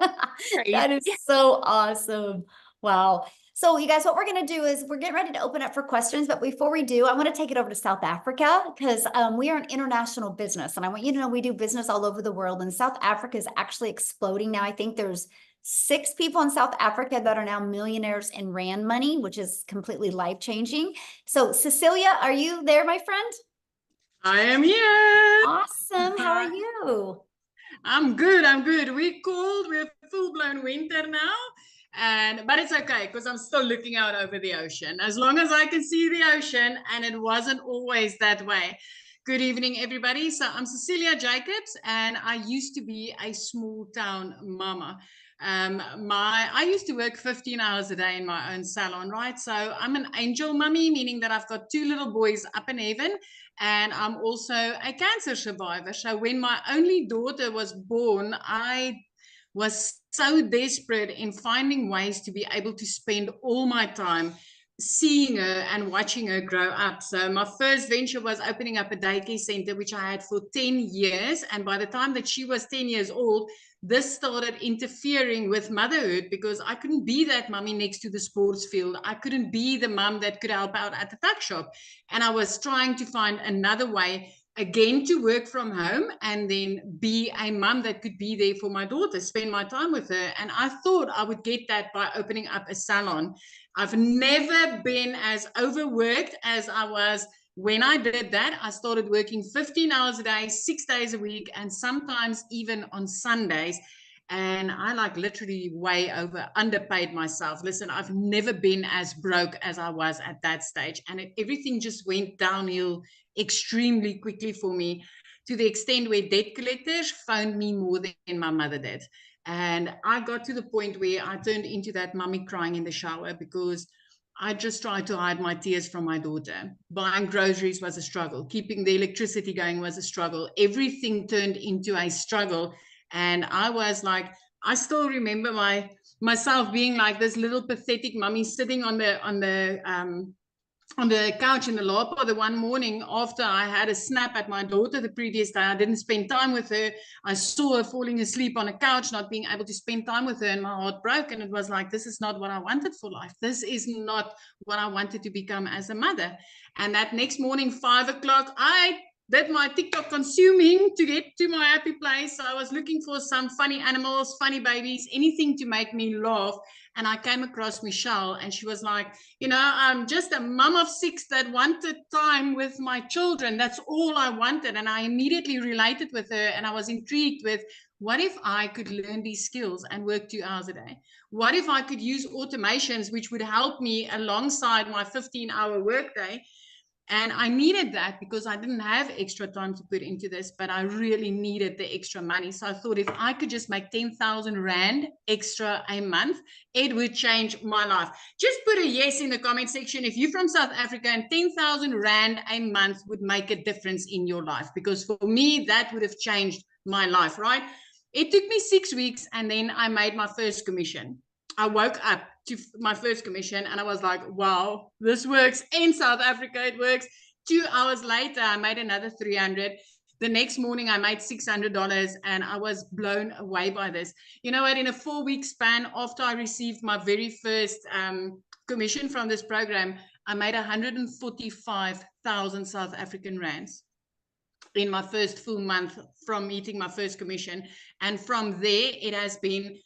That is so awesome. Wow. So you guys, what we're going to do is we're getting ready to open up for questions. But before we do, I want to take it over to South Africa, because we are an international business. And I want you to know we do business all over the world. And South Africa is actually exploding now. I think there's 6 people in South Africa that are now millionaires in Rand money, which is completely life-changing. So Cecilia, are you there, my friend? I am here. Awesome. How are you? I'm good. We're cold. We're full-blown winter now. But it's okay, because I'm still looking out over the ocean. As long as I can see the ocean, and it wasn't always that way. Good evening, everybody. So I'm Cecilia Jacobs, and I used to be a small town mama. I used to work 15 hours a day in my own salon, right? So I'm an angel mummy, meaning that I've got 2 little boys up in heaven, and I'm also a cancer survivor. So when my only daughter was born, I was so desperate in finding ways to be able to spend all my time seeing her and watching her grow up. So my first venture was opening up a daycare center, which I had for 10 years. And by the time that she was 10 years old, this started interfering with motherhood because I couldn't be that mummy next to the sports field. I couldn't be the mum that could help out at the tuck shop. And I was trying to find another way again to work from home and then be a mum that could be there for my daughter, spend my time with her. And I thought I would get that by opening up a salon. I've never been as overworked as I was when I did that. I started working 15 hours a day, 6 days a week, and sometimes even on Sundays. And I like literally way underpaid myself. Listen, I've never been as broke as I was at that stage. And everything just went downhill extremely quickly for me, to the extent where debt collectors phoned me more than my mother did. And I got to the point where I turned into that mummy crying in the shower because I just tried to hide my tears from my daughter. Buying groceries was a struggle. Keeping the electricity going was a struggle. Everything turned into a struggle. And I was like, I still remember myself being like this little pathetic mummy sitting on the couch in the lapa the one morning after I had a snap at my daughter the previous day. I didn't spend time with her. I saw her falling asleep on a couch, not being able to spend time with her, and my heart broke. And it was like, this is not what I wanted for life. This is not what I wanted to become as a mother. And that next morning, 5 o'clock, I did my TikTok consuming to get to my happy place. So I was looking for some funny animals, funny babies, anything to make me laugh. And I came across Michelle, and she was like, you know, I'm just a mom of 6 that wanted time with my children. That's all I wanted. And I immediately related with her, and I was intrigued with, what if I could learn these skills and work 2 hours a day? What if I could use automations which would help me alongside my 15-hour workday? And I needed that because I didn't have extra time to put into this, but I really needed the extra money. So I thought if I could just make 10,000 Rand extra a month, it would change my life. Just put a yes in the comment section if you're from South Africa and 10,000 Rand a month would make a difference in your life. Because for me, that would have changed my life, right? It took me 6 weeks, and then I made my first commission. I woke up to my first commission and I was like, wow, this works. In South Africa, it works. 2 hours later, I made another 300. The next morning, I made $600, and I was blown away by this. You know what? In a 4-week span after I received my very first commission from this program, I made 145,000 South African rands in my first full month from meeting my first commission. And from there, it has been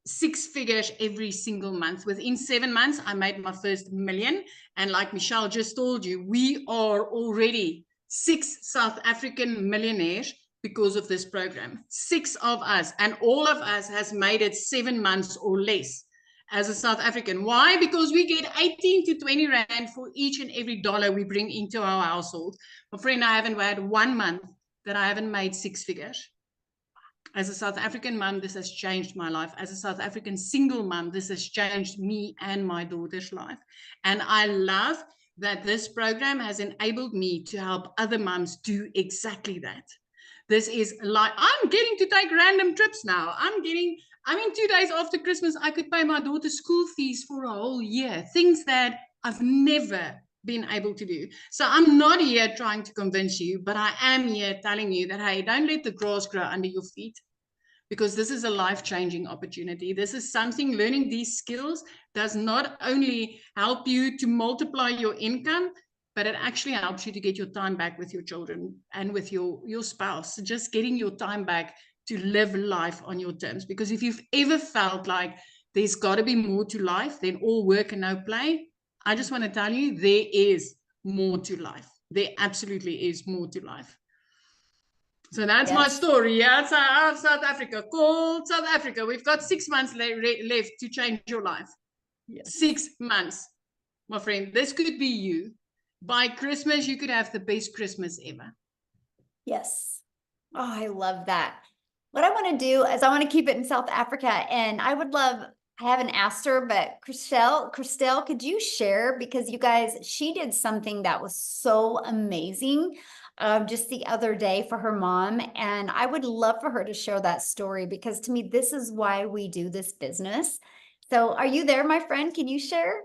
6 figures every single month. Within 7 months, I made my first million. And like Michelle just told you, we are already 6 South African millionaires because of this program. 6 of us, and all of us has made it 7 months or less as a South African. Why? Because we get 18 to 20 Rand for each and every dollar we bring into our household. My friend, I haven't had 1 month that I haven't made 6 figures. As a South African mom, this has changed my life. As a South African single mom, this has changed me and my daughter's life. And I love that this program has enabled me to help other moms do exactly that. This is like, I'm getting to take random trips now. I mean, 2 days after Christmas, I could pay my daughter's school fees for a whole year. Things that I've never been able to do. So I'm not here trying to convince you, but I am here telling you that, hey, don't let the grass grow under your feet, because this is a life-changing opportunity. This is something, learning these skills does not only help you to multiply your income, but it actually helps you to get your time back with your children and with your spouse, just getting your time back to live life on your terms. Because if you've ever felt like there's got to be more to life than all work and no play, I just want to tell you, there is more to life. There absolutely is more to life. So that's my story. Yeah, it's out of South Africa, called South Africa. We've got 6 months left to change your life. Yes. 6 months, my friend. This could be you. By Christmas, you could have the best Christmas ever. Yes. Oh, I love that. What I want to do is I want to keep it in South Africa, and I would love, I haven't asked her, but Christelle, could you share? Because you guys, she did something that was so amazing just the other day for her mom. And I would love for her to share that story, because to me, this is why we do this business. So are you there, my friend? Can you share?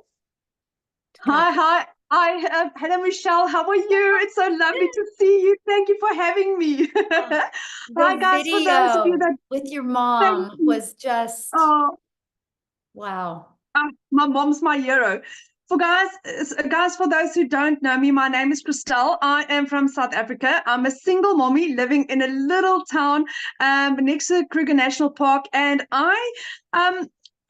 Hi. Hello, Michelle. How are you? It's so lovely to see you. Thank you for having me. Hi, The guys. For those of you video that with your thank mom you. was just Oh, wow. my mom's my hero. Guys, for those who don't know me, my name is Christelle. I am from South Africa. I'm a single mommy living in a little town next to Kruger National Park, and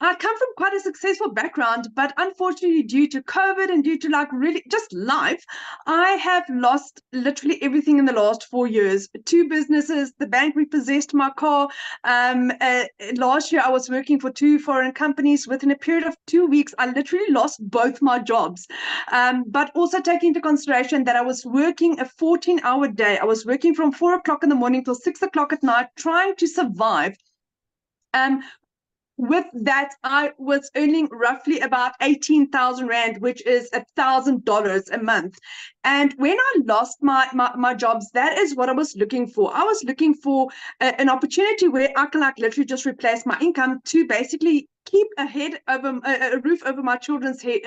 I come from quite a successful background, but unfortunately, due to COVID and due to like really just life, I have lost literally everything in the last 4 years. 2 businesses, the bank repossessed my car. Last year, I was working for 2 foreign companies. Within a period of 2 weeks, I literally lost both my jobs. But also taking into consideration that I was working a 14-hour day. I was working from 4 o'clock in the morning till 6 o'clock at night, trying to survive. With that, I was earning roughly about 18,000 Rand, which is $1,000 a month. And when I lost my jobs, that is what I was looking for. I was looking for an opportunity where I can like literally just replace my income to basically keep a roof over my children's head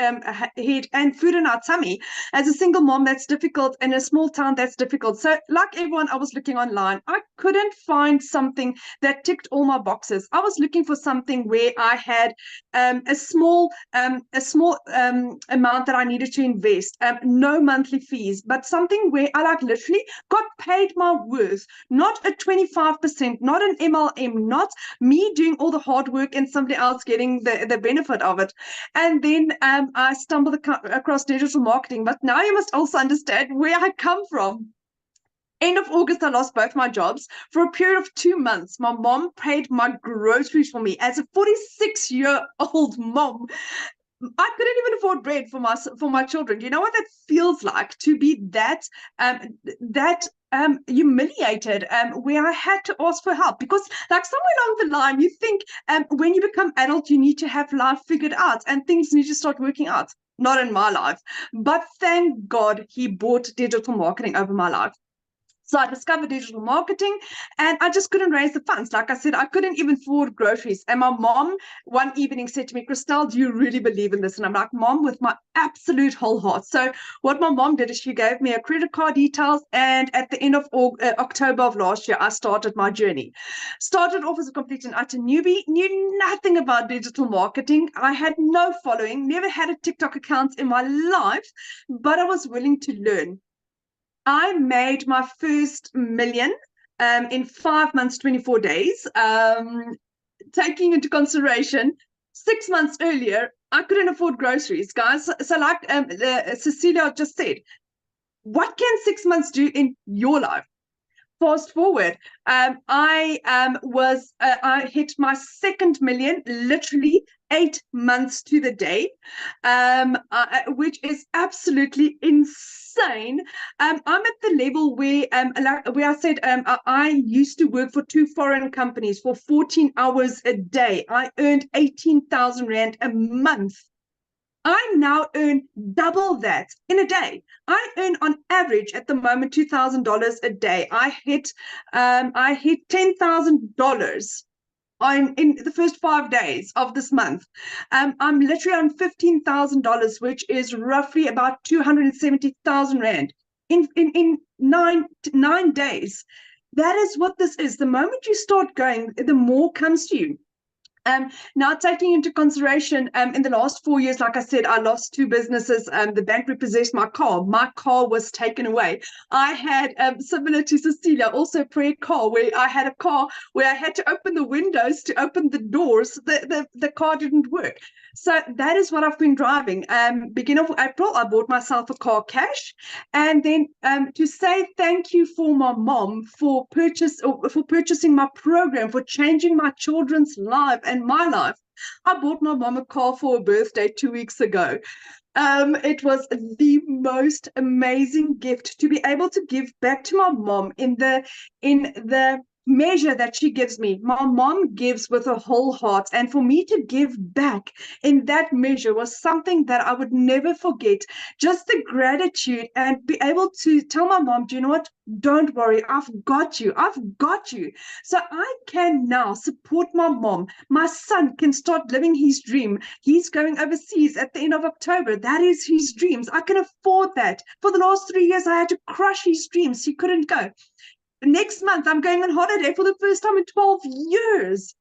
and food in our tummy. As a single mom, that's difficult. In a small town, that's difficult. So like everyone, I was looking online. I couldn't find something that ticked all my boxes. I was looking for something where I had a small amount that I needed to invest, no monthly fees, but something where I like literally got paid my worth, not a 25%, not an MLM, not me doing all the hard work and somebody else getting the benefit of it. And then I stumbled across digital marketing, but now you must also understand where I come from. End of August, I lost both my jobs. For a period of 2 months, my mom paid my groceries for me. As a 46-year-old mom, I couldn't even afford bread for my children. Do you know what that feels like to be that humiliated, where I had to ask for help? Because like somewhere along the line, you think when you become adult, you need to have life figured out and things need to start working out. Not in my life, but thank God he bought digital marketing over my life. So I discovered digital marketing and I just couldn't raise the funds. Like I said, I couldn't even afford groceries. And my mom one evening said to me, Christelle, do you really believe in this? And I'm like, Mom, with my absolute whole heart. So what my mom did is she gave me a credit card details. And at the end of October of last year, I started my journey. Started off as a complete and utter newbie, knew nothing about digital marketing. I had no following, never had a TikTok account in my life, but I was willing to learn. I made my first million in 5 months, 24 days. Taking into consideration, 6 months earlier, I couldn't afford groceries, guys. So like Cecilia just said, what can 6 months do in your life? Fast forward, I hit my second million literally 8 months to the day, which is absolutely insane. I'm at the level where I said I used to work for 2 foreign companies for 14 hours a day. I earned 18,000 Rand a month. I now earn double that in a day. I earn on average at the moment $2,000 a day. I hit $10,000 in the first 5 days of this month. I'm literally on $15,000, which is roughly about 270,000 Rand in 9 days. That is what this is. The moment you start going, the more comes to you. Now, taking into consideration, in the last 4 years, like I said, I lost 2 businesses. The bank repossessed my car. My car was taken away. I had, similar to Cecilia, also a prayer car where I had a car where I had to open the windows to open the doors. The car didn't work. So that is what I've been driving. Beginning of April, I bought myself a car cash. And then to say thank you for my mom for purchasing my program, for changing my children's life and my life. I bought my mom a car for her birthday 2 weeks ago. It was the most amazing gift to be able to give back to my mom in the measure that she gives me, my mom gives with her whole heart. And for me to give back in that measure was something that I would never forget. Just the gratitude and be able to tell my mom, do you know what? Don't worry, I've got you. I've got you. So I can now support my mom. My son can start living his dream. He's going overseas at the end of October. That is his dreams. I can afford that. For the last 3 years, I had to crush his dreams. He couldn't go. Next month, I'm going on holiday for the first time in 12 years.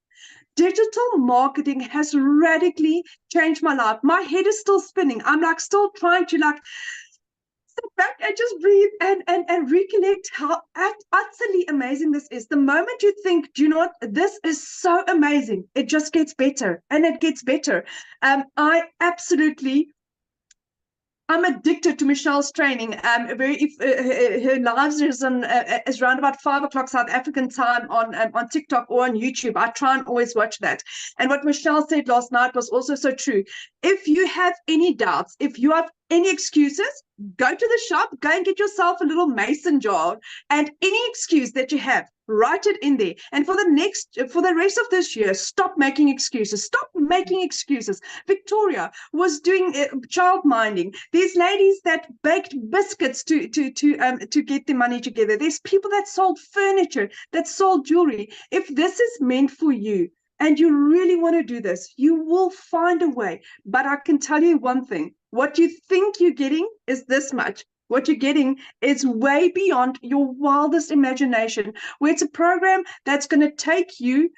Digital marketing has radically changed my life. My head is still spinning. I'm like still trying to like sit back and just breathe and recollect how utterly amazing this is. The moment you think, do you know what, this is so amazing, it just gets better and it gets better. I'm addicted to Michelle's training. Her lives is around about 5 o'clock South African time on TikTok or on YouTube. I try and always watch that. And what Michelle said last night was also so true. If you have any doubts, if you have any excuses, go to the shop, go and get yourself a little mason jar, and any excuse that you have, write it in there. And for the rest of this year, stop making excuses. Stop making excuses. Victoria was doing child minding. There's ladies that baked biscuits to get the money together. There's people that sold furniture, that sold jewelry. If this is meant for you, and you really want to do this, you will find a way. But I can tell you one thing, what you think you're getting is this much. What you're getting is way beyond your wildest imagination, where it's a program that's going to take you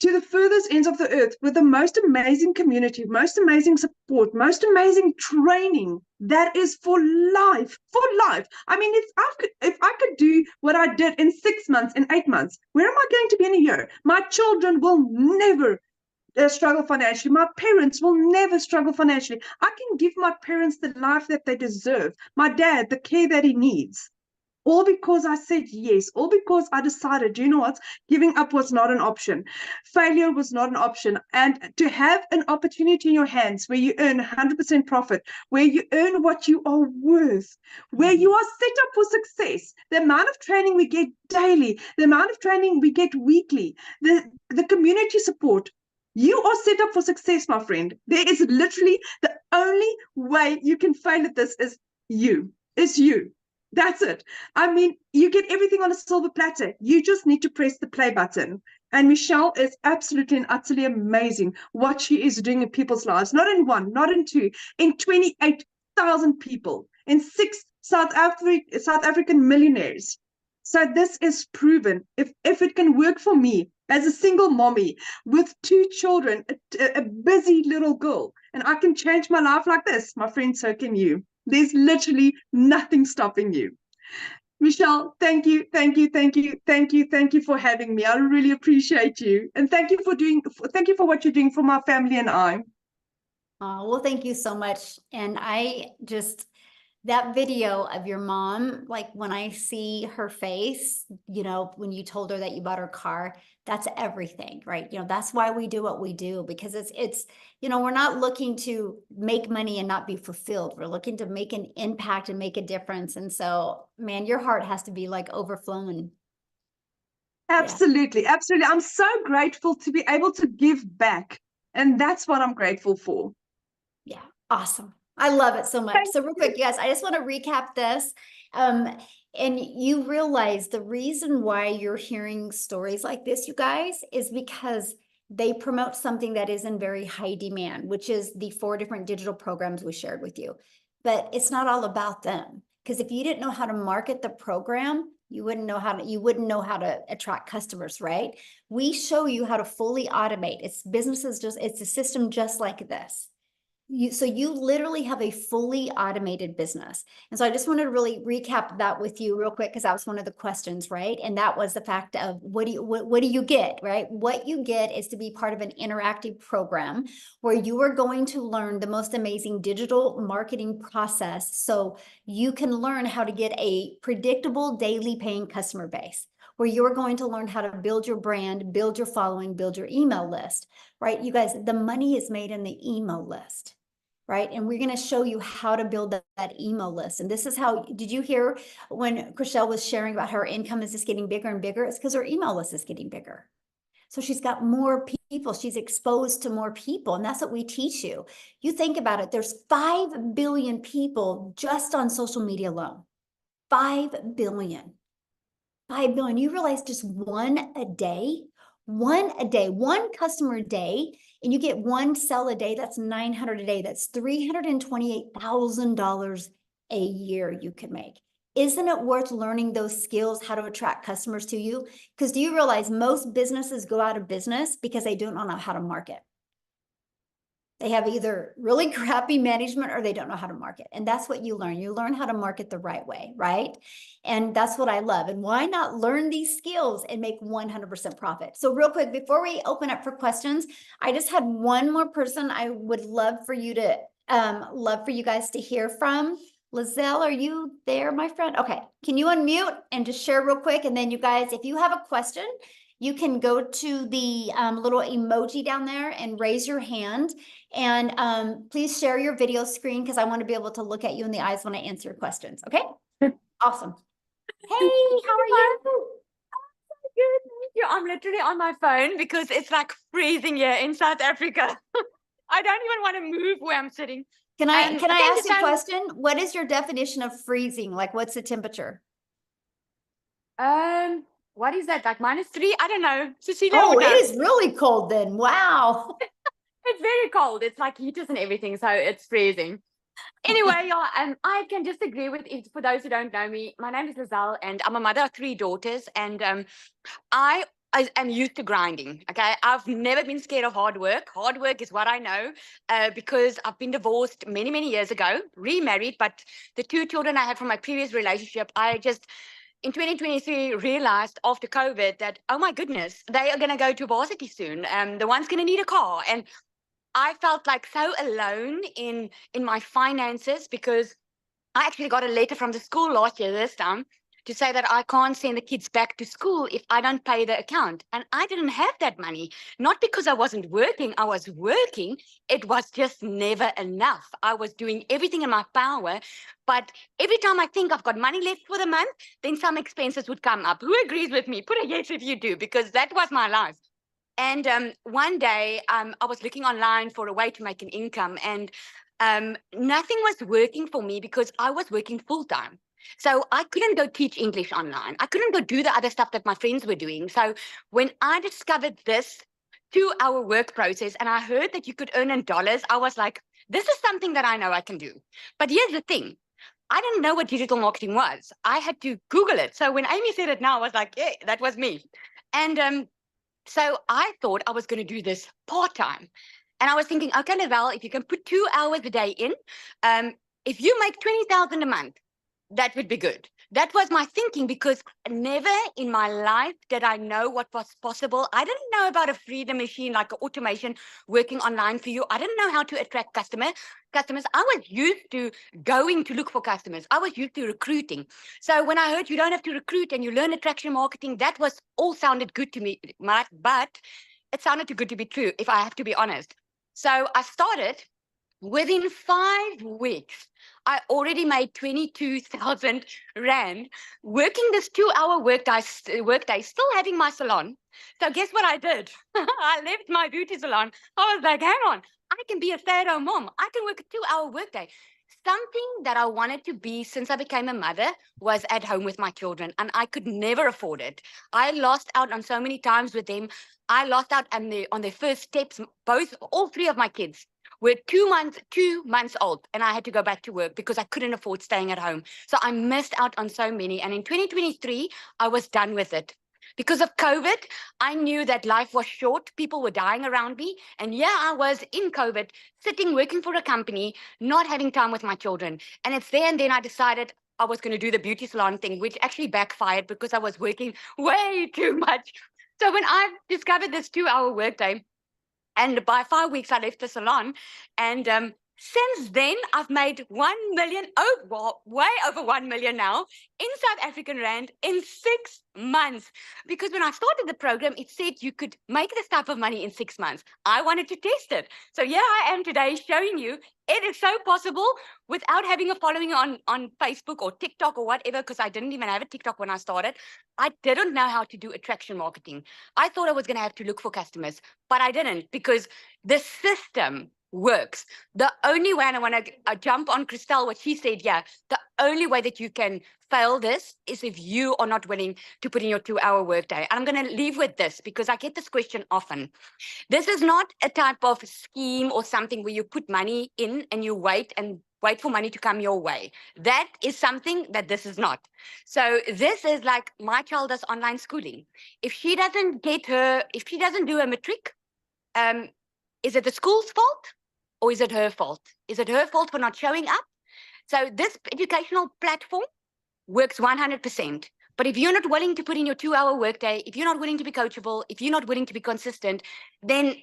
to the furthest ends of the earth with the most amazing community, most amazing support, most amazing training that is for life, for life. I mean, if I could do what I did in 6 months, in 8 months, where am I going to be in a year? My children will never struggle financially. My parents will never struggle financially. I can give my parents the life that they deserve. My dad, the care that he needs. All because I said yes, all because I decided, you know what, giving up was not an option. Failure was not an option. And to have an opportunity in your hands where you earn 100% profit, where you earn what you are worth, where you are set up for success, the amount of training we get daily, the amount of training we get weekly, the community support, you are set up for success, my friend. There is literally the only way you can fail at this is you. It's you. That's it. I mean, you get everything on a silver platter. You just need to press the play button. And Michelle is absolutely and utterly amazing what she is doing in people's lives. Not in one, not in two, in 28,000 people, in 6 South African millionaires. So this is proven. If it can work for me as a single mommy with 2 children, a busy little girl, and I can change my life like this, my friend, so can you. There's literally nothing stopping you. Michelle, thank you for having me. I really appreciate you. And thank you for what you're doing for my family and I. Oh, well, thank you so much. And that video of your mom, like when I see her face, you know, when you told her that you bought her car, that's everything, right? You know, that's why we do what we do, because it's, you know, we're not looking to make money and not be fulfilled. We're looking to make an impact and make a difference. And so, man, your heart has to be like overflowing. Absolutely. Yeah. Absolutely. I'm so grateful to be able to give back. And that's what I'm grateful for. Yeah. Awesome. I love it so much. So real quick, you guys, I just want to recap this. And you realize the reason why you're hearing stories like this, you guys, is because they promote something that is in very high demand, which is the 4 different digital programs we shared with you. But it's not all about them. Because if you didn't know how to market the program, you wouldn't know how to attract customers, right? We show you how to fully automate. It's a system just like this. So you literally have a fully automated business. And so I just wanted to really recap that with you real quick, because that was one of the questions, right? And that was the fact of what do you get, right? What you get is to be part of an interactive program where you are going to learn the most amazing digital marketing process so you can learn how to get a predictable daily paying customer base, where you're going to learn how to build your brand, build your following, build your email list, right? You guys, the money is made in the email list. right? And we're going to show you how to build that email list. And this is how, did you hear when Chriselle was sharing about her income is just getting bigger and bigger? It's because her email list is getting bigger. So she's got more people, she's exposed to more people, and that's what we teach you. You think about it, there's 5 billion people just on social media alone. 5 billion. 5 billion. You realize just one a day, one customer a day, and you get one sell a day, that's 900 a day. That's $328,000 a year you can make. Isn't it worth learning those skills, how to attract customers to you? Because do you realize most businesses go out of business because they don't know how to market? They have either really crappy management or they don't know how to market. And that's what you learn. You learn how to market the right way, right? And that's what I love. And why not learn these skills and make 100% profit? So real quick, before we open up for questions, I just had one more person I would love for you to, love for you guys to hear from. Lizelle, are you there, my friend? Okay, can you unmute and just share real quick? And then you guys, if you have a question, you can go to the little emoji down there and raise your hand. And please share your video screen because I want to be able to look at you in the eyes when I answer your questions. Okay, awesome. Hey, how are you? Good, thank you. I'm literally on my phone because it's like freezing here in South Africa. I don't even want to move where I'm sitting. Can I thank ask you a so- question? What is your definition of freezing? Like, what's the temperature? What is that? Like -3? I don't know. Cecilia Oh, would know. it is really cold then. Wow. It's very cold. It's like heaters and everything, so it's freezing. Anyway, yeah, I can just agree with it. For those who don't know me, my name is Lizelle, and I'm a mother of 3 daughters, and I am used to grinding. Okay, I've never been scared of hard work. Hard work is what I know, because I've been divorced many, many years ago, remarried, but the 2 children I had from my previous relationship, I just in 2023 realized after COVID that, oh my goodness, they are going to go to varsity soon. The one's going to need a car, and I felt like so alone in my finances because I actually got a letter from the school last year this time to say that I can't send the kids back to school if I don't pay the account. And I didn't have that money, not because I wasn't working. I was working. It was just never enough. I was doing everything in my power. But every time I think I've got money left for the month, then some expenses would come up. Who agrees with me? Put a yes if you do, because that was my life. And one day I was looking online for a way to make an income, and nothing was working for me because I was working full time. So I couldn't go teach English online. I couldn't go do the other stuff that my friends were doing. So when I discovered this 2-hour work process and I heard that you could earn in dollars, I was like, this is something that I know I can do. But here's the thing. I didn't know what digital marketing was. I had to Google it. So when Amy said it now, I was like, yeah, that was me. And so I thought I was going to do this part-time. And I was thinking, okay, Lizelle, if you can put 2 hours a day in, if you make 20,000 a month, that would be good. That was my thinking, because never in my life did I know what was possible. I didn't know about a freedom machine, like an automation working online for you. I didn't know how to attract customers. I was used to going to look for customers. I was used to recruiting. So when I heard you don't have to recruit and you learn attraction marketing, that was all sounded good to me, but it sounded too good to be true, if I have to be honest. So I started. Within 5 weeks, I already made 22,000 Rand working this 2-hour workday, still having my salon. So guess what I did? I left my beauty salon. I was like, hang on, I can be a stay-at-home mom. I can work a 2-hour workday. Something that I wanted to be since I became a mother was at home with my children, and I could never afford it. I lost out on so many times with them. I lost out on their first steps. All 3 of my kids were 2 months old, and I had to go back to work because I couldn't afford staying at home. So I missed out on so many. And in 2023, I was done with it. Because of COVID, I knew that life was short. People were dying around me. And yeah, I was in COVID, sitting, working for a company, not having time with my children. And it's there and then I decided I was going to do the beauty salon thing, which actually backfired because I was working way too much. So when I discovered this 2-hour workday, and by 5 weeks, I left the salon, and Since then, I've made 1 million, way over 1 million now in South African Rand in 6 months. Because when I started the program, it said you could make this type of money in 6 months. I wanted to test it. So here I am today showing you it is so possible without having a following on Facebook or TikTok or whatever, because I didn't even have a TikTok when I started. I didn't know how to do attraction marketing. I thought I was going to have to look for customers, but I didn't, because the system works. The only way, and I want to jump on Christelle, what she said, yeah, the only way that you can fail this is if you are not willing to put in your 2-hour workday. And I'm going to leave with this because I get this question often. This is not a type of scheme or something where you put money in and you wait for money to come your way. That is something that this is not. So this is like my child does online schooling. If she doesn't do a matric, is it the school's fault? Or is it her fault? Is it her fault for not showing up? So this educational platform works 100%. But if you're not willing to put in your 2-hour workday, if you're not willing to be coachable, if you're not willing to be consistent, then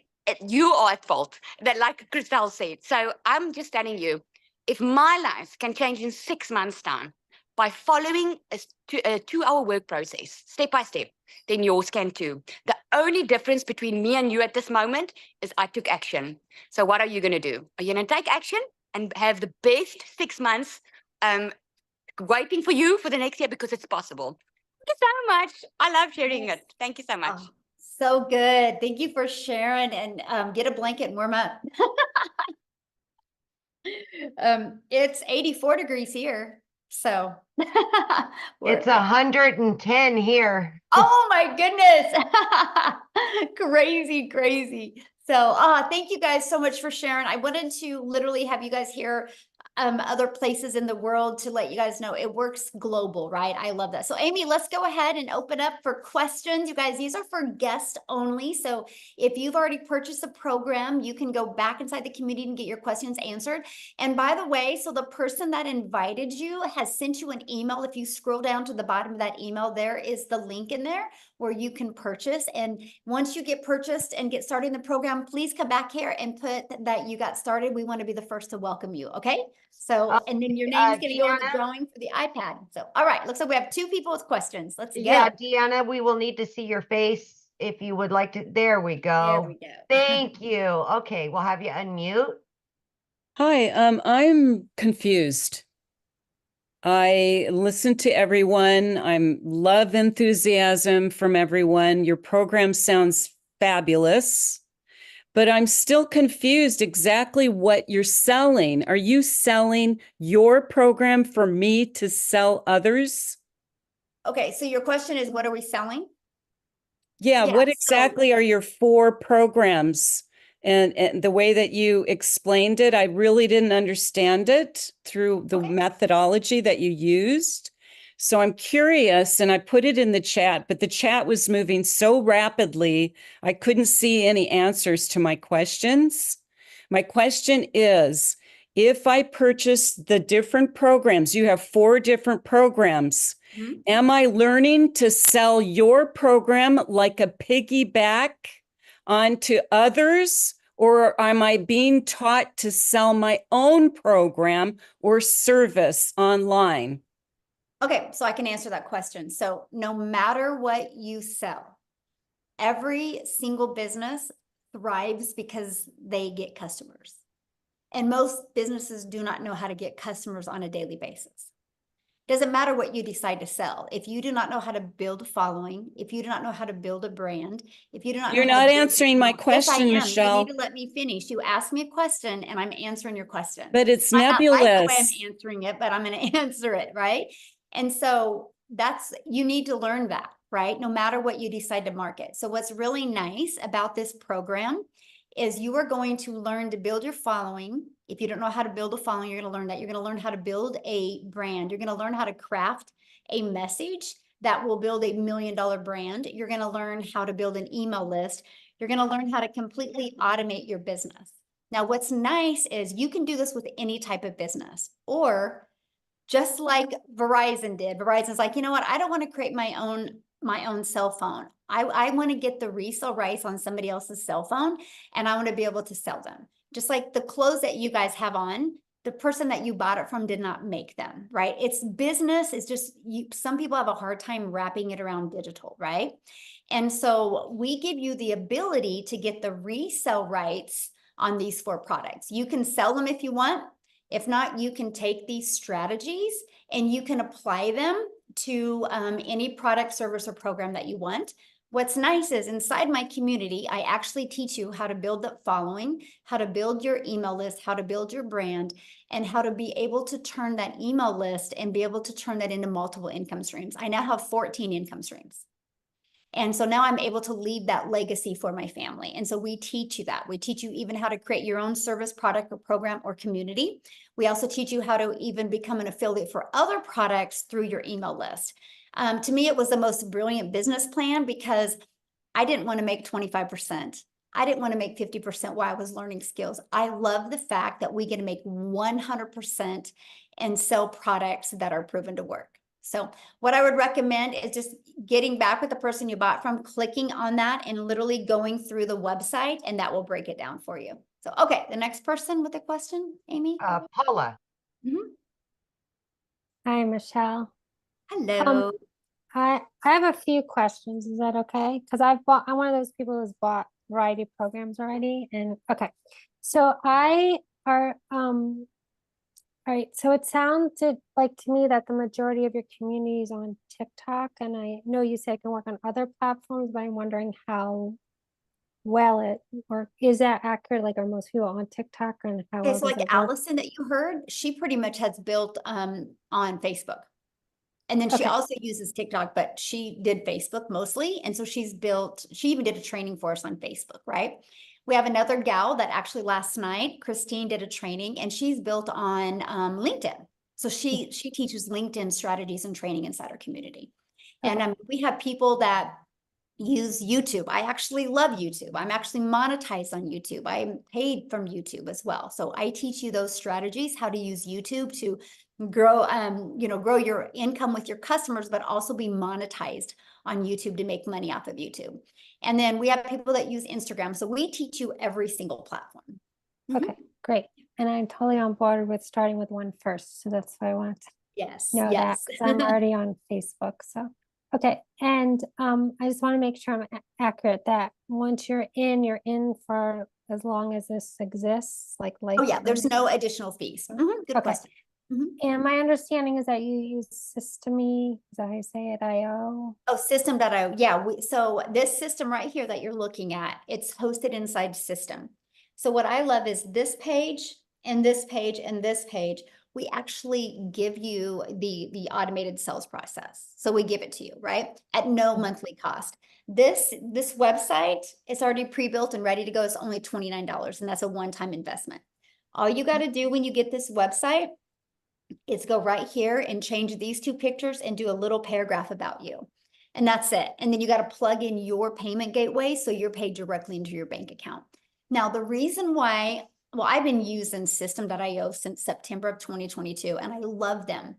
you are at fault, that like Christelle said. So I'm just telling you, if my life can change in 6 months' time by following a 2-hour work process, step by step, then yours can too. The only difference between me and you at this moment is I took action. So what are you going to do? Are you going to take action and have the best 6 months waiting for you for the next year, because it's possible? Thank you so much. I love sharing it. Thank you so much. Oh, so good. Thank you for sharing, and get a blanket and warm up. It's 84 degrees here. So It's 110 here. oh my goodness. Crazy, crazy. So thank you guys so much for sharing. I wanted to literally have you guys hear other places in the world to let you guys know it works global, right? I love that. So Amy, let's go ahead and open up for questions. You guys, these are for guests only. So if you've already purchased a program, you can go back inside the community and get your questions answered. And by the way, so the person that invited you has sent you an email. If you scroll down to the bottom of that email, there is the link in there where you can purchase. And once you get purchased and get started in the program, please come back here and put that you got started. We want to be the first to welcome you. Okay. So, and then your name's going to go in the Deanna? drawing for the iPad. So, all right. Looks like we have 2 people with questions. Let's go. Yeah, Deanna, we will need to see your face if you would like to. There we go. There we go. Thank you. Okay, we'll have you unmute. Hi, I'm confused. I listen to everyone. I'm love enthusiasm from everyone. Your program sounds fabulous, but I'm still confused exactly what you're selling. Are you selling your program for me to sell others? Okay. So your question is, what are we selling? Yeah, Yeah, what so- exactly are your 4 programs? And the way that you explained it, I really didn't understand it through the Okay. methodology that you used. So I'm curious, and I put it in the chat, but the chat was moving so rapidly, I couldn't see any answers to my questions. My question is, if I purchase the different programs, you have 4 different programs, Mhm. am I learning to sell your program like a piggyback onto others, or am I being taught to sell my own program or service online? Okay. So I can answer that question. So no matter what you sell, every single business thrives because they get customers. And most businesses do not know how to get customers on a daily basis. Doesn't matter what you decide to sell. If you do not know how to build a following, if you do not know how to build a brand, if you do not know You're how to not build answering my email- Yes, I question, am. You Michelle. need to let me finish. You asked me a question and I'm answering your question. But it's Might not like the way nebulous. I'm answering it, but I'm going to answer it, right? And so you need to learn that, right? No matter what you decide to market. So what's really nice about this program is you are going to learn to build your following. If you don't know how to build a following, you're going to learn that. You're going to learn how to build a brand. You're going to learn how to craft a message that will build $1 million brand. You're going to learn how to build an email list. You're going to learn how to completely automate your business. Now, what's nice is you can do this with any type of business, or just like Verizon did. Verizon's like, you know what? I don't want to create my own cell phone. I want to get the resale rights on somebody else's cell phone, and I want to be able to sell them. just like the clothes that you guys have on, the person that you bought it from did not make them, right? It's business. It's just some people have a hard time wrapping it around digital, right? And so we give you the ability to get the resale rights on these 4 products. You can sell them if you want. If not, you can take these strategies and you can apply them to any product, service, or program that you want. What's nice is inside my community, I actually teach you how to build that following, how to build your email list, how to build your brand, and how to be able to turn that email list and be able to turn that into multiple income streams. I now have 14 income streams. And so now I'm able to leave that legacy for my family. And so we teach you that. We teach you even how to create your own service, product, or program or community. We also teach you how to even become an affiliate for other products through your email list. To me, it was the most brilliant business plan because I didn't want to make 25%. I didn't want to make 50% while I was learning skills. I love the fact that we get to make 100% and sell products that are proven to work. So what I would recommend is just getting back with the person you bought from, clicking on that and literally going through the website, and that will break it down for you. So, okay, the next person with a question, Amy. Paula. Hi, Michelle. Hello. I have a few questions. Is that okay? Because I'm one of those people who's bought variety of programs already. And okay, so all right, so it sounded like to me that the majority of your community is on TikTok, and I know you said it can work on other platforms, but I'm wondering how well it works. Is that accurate? Like, are most people on TikTok, and how well Okay, so does like it work? Allison that you heard, she pretty much has built on Facebook. And then she Okay. also uses TikTok, but she did Facebook mostly. And so she even did a training for us on Facebook, right? We have another gal that actually last night, Christine, did a training, and she's built on LinkedIn. So she teaches LinkedIn strategies and training inside our community. Okay. And we have people that use YouTube. I actually love YouTube. I'm actually monetized on YouTube. I'm paid from YouTube as well. So I teach you those strategies, how to use YouTube to grow, grow your income with your customers, but also be monetized on YouTube to make money off of YouTube. And then we have people that use Instagram. So we teach you every single platform. Okay, great. And I'm totally on board with starting with one first. So that's why I want to Yes. know that, Yes. because I'm already on Facebook. So, okay. And I just want to make sure I'm accurate that once you're in for as long as this exists, like Oh yeah, there's lifetime. no additional fees. Good Okay. question. And my understanding is that you use Systemy, is that how you say it, IO? Oh, System.io. Yeah, so this system right here that you're looking at, it's hosted inside System. So what I love is this page and this page and this page, we actually give you the automated sales process. So we give it to you, right? At no monthly cost. This website is already pre-built and ready to go. It's only $29, and that's a one-time investment. All you got to do when you get this website is go right here and change these 2 pictures and do a little paragraph about you. And that's it. And then you got to plug in your payment gateway so you're paid directly into your bank account. Now, the reason why, well, I've been using System.io since September of 2022, and I love them.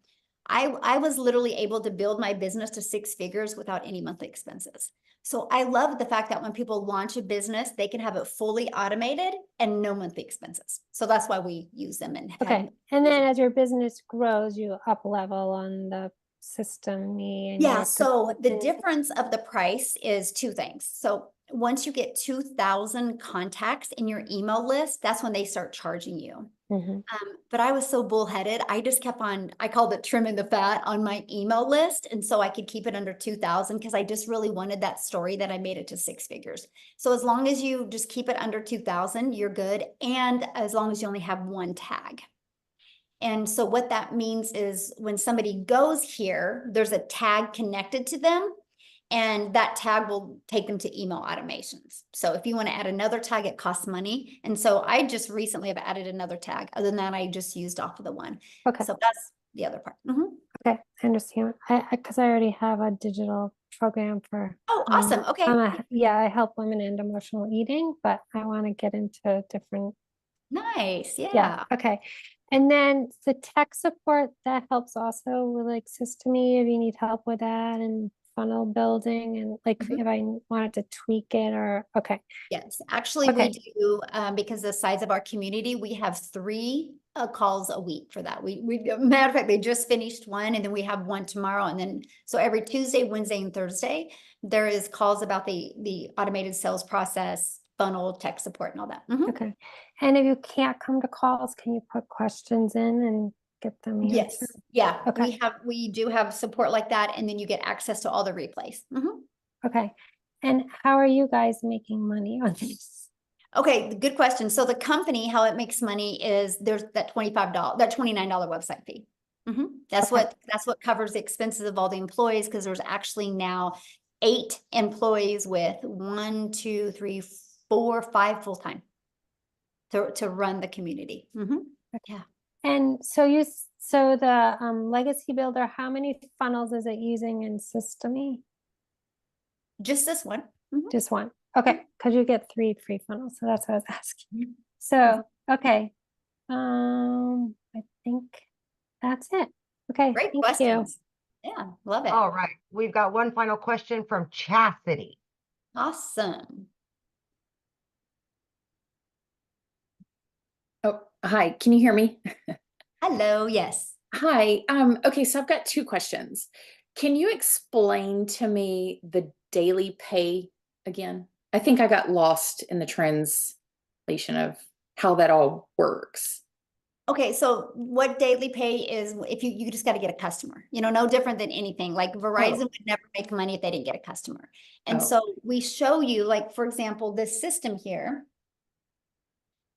I was literally able to build my business to 6 figures without any monthly expenses. So I love the fact that when people launch a business, they can have it fully automated and no monthly expenses. So that's why we use them. And Okay. And then as your business grows, you up level on the Systemy. And yeah, so the difference of the price is 2 things. So once you get 2,000 contacts in your email list, that's when they start charging you. But I was so bullheaded. I just kept on, I called it trimming the fat on my email list. And so I could keep it under 2,000 because I just really wanted that story that I made it to 6 figures. So as long as you just keep it under 2,000, you're good. And as long as you only have 1 tag. And so what that means is when somebody goes here, there's a tag connected to them, and that tag will take them to email automations. So if you want to add another tag, it costs money. And so I just recently have added another tag. Other than that, I just used off of the one. Okay. So that's the other part. Okay, I understand. Because I already have a digital program for. Oh, awesome. Okay. I help women end emotional eating, but I want to get into different. Nice. Yeah. Okay. And then the tech support that helps also with like Systemy if you need help with that and funnel building and like Mhm. if I wanted to tweak it or, okay. Yes, actually, we Okay. do, because the size of our community, we have 3 calls a week for that. Matter of fact, they just finished one, and then we have one tomorrow, and then, so every Tuesday, Wednesday, and Thursday, there is calls about the automated sales process, funnel, tech support, and all that. Mhm. Okay. And if you can't come to calls, can you put questions in and get them Yes, answered? yeah, Okay. we do have support like that, and then you get access to all the replays. Mhm. Okay. And how are you guys making money on this? Okay, good question. So the company, how it makes money is there's that $29 website fee. That's Okay. what covers the expenses of all the employees, because there's actually now 8 employees with 1, 2, 3, 4, 5 full-time to run the community. Yeah. And so so the Legacy Builder, how many funnels is it using in Systemy? Just this one. Mhm. Just one. Okay, because you get 3 free funnels, so that's what I was asking. Mhm. So, okay. I think that's it. Okay, Great thank you. questions. Yeah, love it. All right, we've got one final question from Chastity. Awesome. Oh, hi. Can you hear me? Hello, yes. Hi. Okay, so I've got 2 questions. Can you explain to me the daily pay again? I think I got lost in the translation of how that all works. Okay, so what daily pay is, if you just got to get a customer, no different than anything. Like Verizon would never make money if they didn't get a customer. And Oh. so we show you, like, for example, this system here.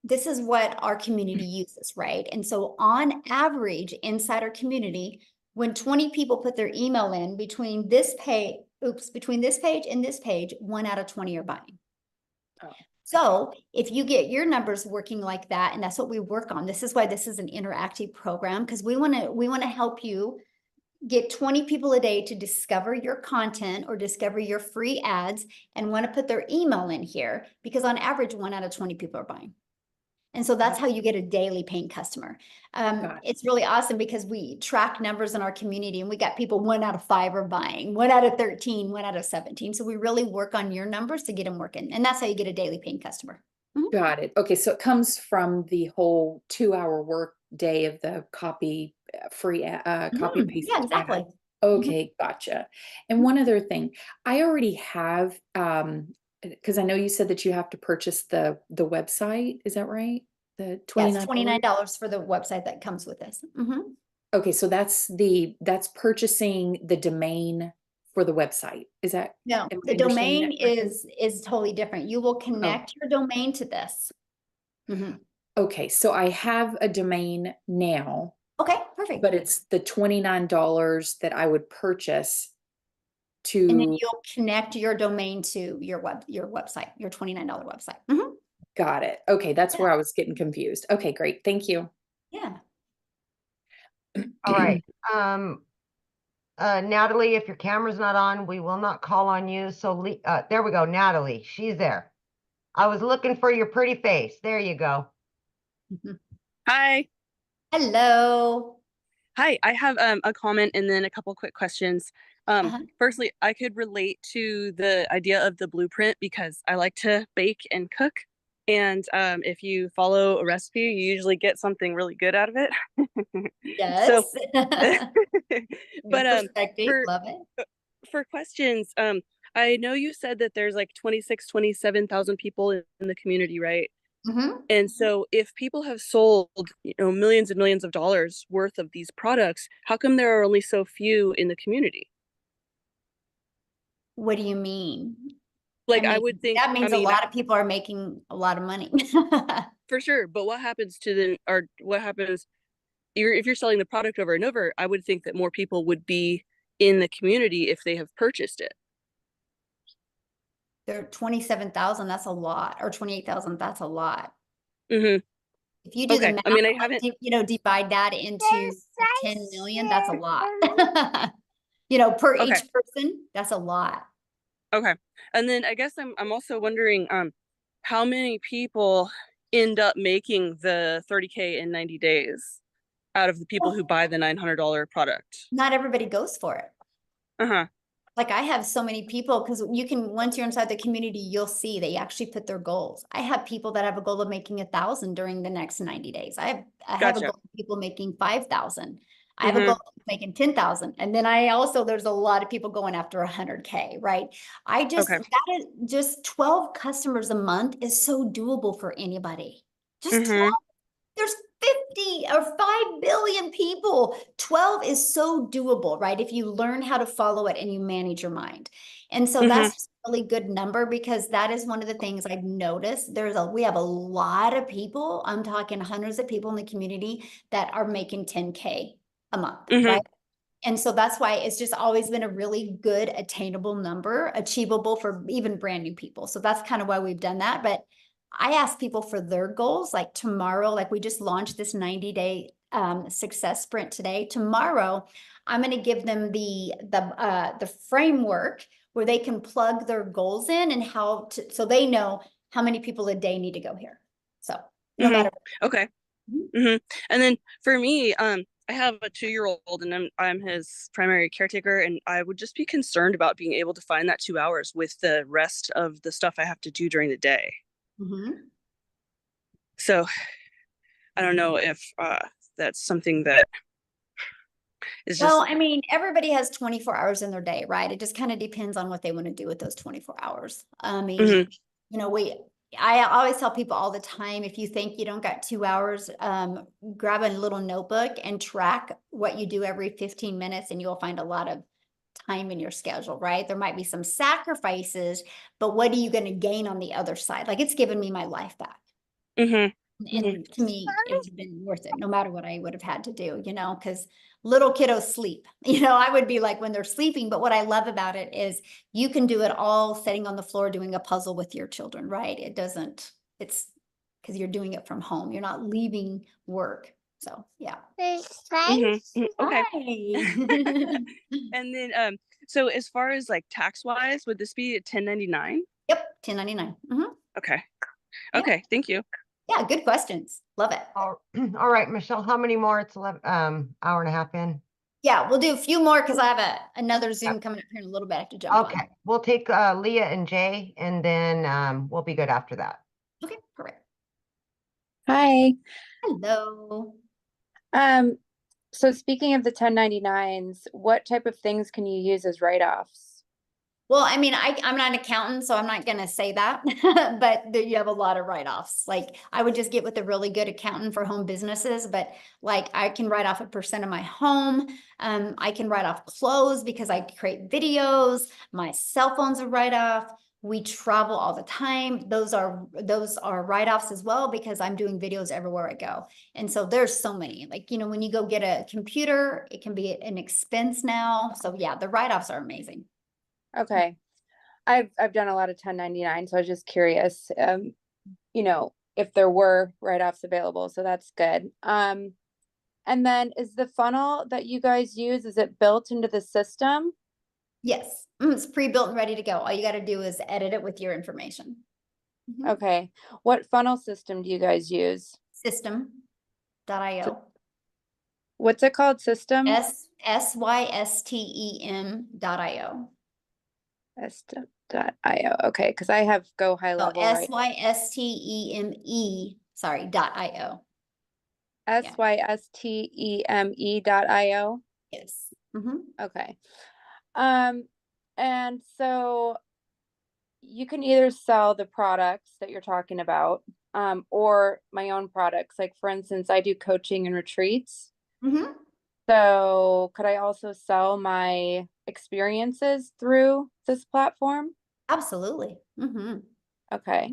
This is what our community uses, right? And so on average, inside our community, when 20 people put their email in between this page and this page, 1 out of 20 are buying. Oh. So if you get your numbers working like that, and that's what we work on, this is why this is an interactive program, because we want to help you get 20 people a day to discover your content or discover your free ads and want to put their email in here, because on average, 1 out of 20 people are buying. And so that's how you get a daily paying customer. It's really awesome because we track numbers in our community, and we got people 1 out of 5 are buying, 1 out of 13, 1 out of 17. So we really work on your numbers to get them working. And that's how you get a daily paying customer. Got it. Okay, so it comes from the whole 2-hour work day of the copy free copy paste. Yeah, ad. exactly. Okay, gotcha. And one other thing, I already have because I know you said that you have to purchase the website. Is that right? The Yes, $29? $29 for the website that comes with this. Okay, so that's purchasing the domain for the website. Is that? No, am the I understanding domain that correctly? is totally different. You will connect your domain to this. Okay, so I have a domain now, Okay, perfect. but it's the $29 that I would purchase And then to. you'll connect your domain to your website, your $29 website. Got it. Okay, that's Yeah. where I was getting confused. Okay, great. Thank you. Yeah. All right. Natalie, if your camera's not on, we will not call on you. So there we go. Natalie, she's there. I was looking for your pretty face. There you go. Hi. Hello. Hi, I have a comment and then a couple quick questions. Firstly, I could relate to the idea of the blueprint because I like to bake and cook. And if you follow a recipe, you usually get something really good out of it. Yes. So, Your perspective, love it. For questions, I know you said that there's like 27,000 people in the community, right? And so if people have sold, millions and millions of dollars worth of these products, how come there are only so few in the community? What do you mean? Like, I would think that means a lot of people are making a lot of money. For sure. But what happens to them, or what happens if you're selling the product over and over? I would think that more people would be in the community if they have purchased it. There are 27,000, that's a lot, or 28,000, that's a lot. If you do the math, I mean, I haven't, divide that into 10 million, that's a lot. Per each person, that's a lot. Okay. And then I guess I'm also wondering, how many people end up making the 30K in 90 days out of the people who buy the $900 product? Not everybody goes for it. Like I have so many people, because you can, once you're inside the community, you'll see they actually put their goals. I have people that have a goal of making 1,000 during the next 90 days. I have a Gotcha. goal of people making 5,000. I have a Mhm. goal of making 10,000. And then I also, there's a lot of people going after 100K, right? I just, Okay. that is just 12 customers a month is so doable for anybody. Just 12. Mhm. There's 50 or 5 billion people. 12 is so doable, right? If you learn how to follow it and you manage your mind. And so Mhm. that's just a really good number, because that is one of the things I've noticed. We have a lot of people, I'm talking hundreds of people in the community that are making 10K a month, Mhm. right? And so that's why it's just always been a really good attainable number, achievable for even brand new people. So that's kind of why we've done that. But I ask people for their goals, like tomorrow, like we just launched this 90-day success sprint today. Tomorrow, I'm going to give them the framework where they can plug their goals in and how to, so they know how many people a day need to go here. So no Mhm. matter. Okay. Mhm. And then for me, I have a 2-year-old and I'm his primary caretaker, and I would just be concerned about being able to find that 2 hours with the rest of the stuff I have to do during the day. So I don't know if that's something that is Well, just I mean, everybody has 24 hours in their day, right? It just kind of depends on what they want to do with those 24 hours. I mean, Mhm. you know, I always tell people all the time, if you think you don't got 2 hours, grab a little notebook and track what you do every 15 minutes, and you'll find a lot of time in your schedule, right? There might be some sacrifices, but what are you going to gain on the other side? Like, it's given me my life back. Mhm. And to me, it's been worth it, no matter what I would have had to do, you know, because little kiddos sleep. You know, I would be like when they're sleeping, but what I love about it is you can do it all sitting on the floor doing a puzzle with your children, right? It's because you're doing it from home. You're not leaving work. So yeah. Mhm. Mhm. Okay. Hi. And then so as far as like tax wise, would this be a 1099? Yep, 1099. Okay. Yeah. Okay, thank you. Yeah, good questions. Love it. All right, Michelle, how many more? It's 11, hour and a half in. Yeah, we'll do a few more because I have another Zoom coming up here in a little bit. I have to jump on. Okay, we'll take Leah and Jay, and then we'll be good after that. Okay, perfect. Hi. Hello. So speaking of the 1099s, what type of things can you use as write-offs? Well, I mean, I'm not an accountant, so I'm not going to say that, but you have a lot of write-offs. Like I would just get with a really good accountant for home businesses, but like I can write off 1% of my home. I can write off clothes because I create videos. My cell phone's a write-off. We travel all the time. Those are write-offs as well, because I'm doing videos everywhere I go. And so there's so many, like, you know, when you go get a computer, it can be an expense now. So yeah, the write-offs are amazing. Okay. I've done a lot of 1099, so I was just curious, you know, if there were write-offs available, so that's good. And then is the funnel that you guys use, is it built into the system? Yes, it's pre-built and ready to go. All you got to do is edit it with your information. Okay. What funnel system do you guys use? System.io. What's it called? System? System.io. System.io. Okay, because I have Go High Level. Systeme, sorry, .io. Systeme.io. Yes. Okay. And so you can either sell the products that you're talking about, or my own products. Like for instance, I do coaching and retreats. So could I also sell my experiences through this platform? Absolutely. Okay.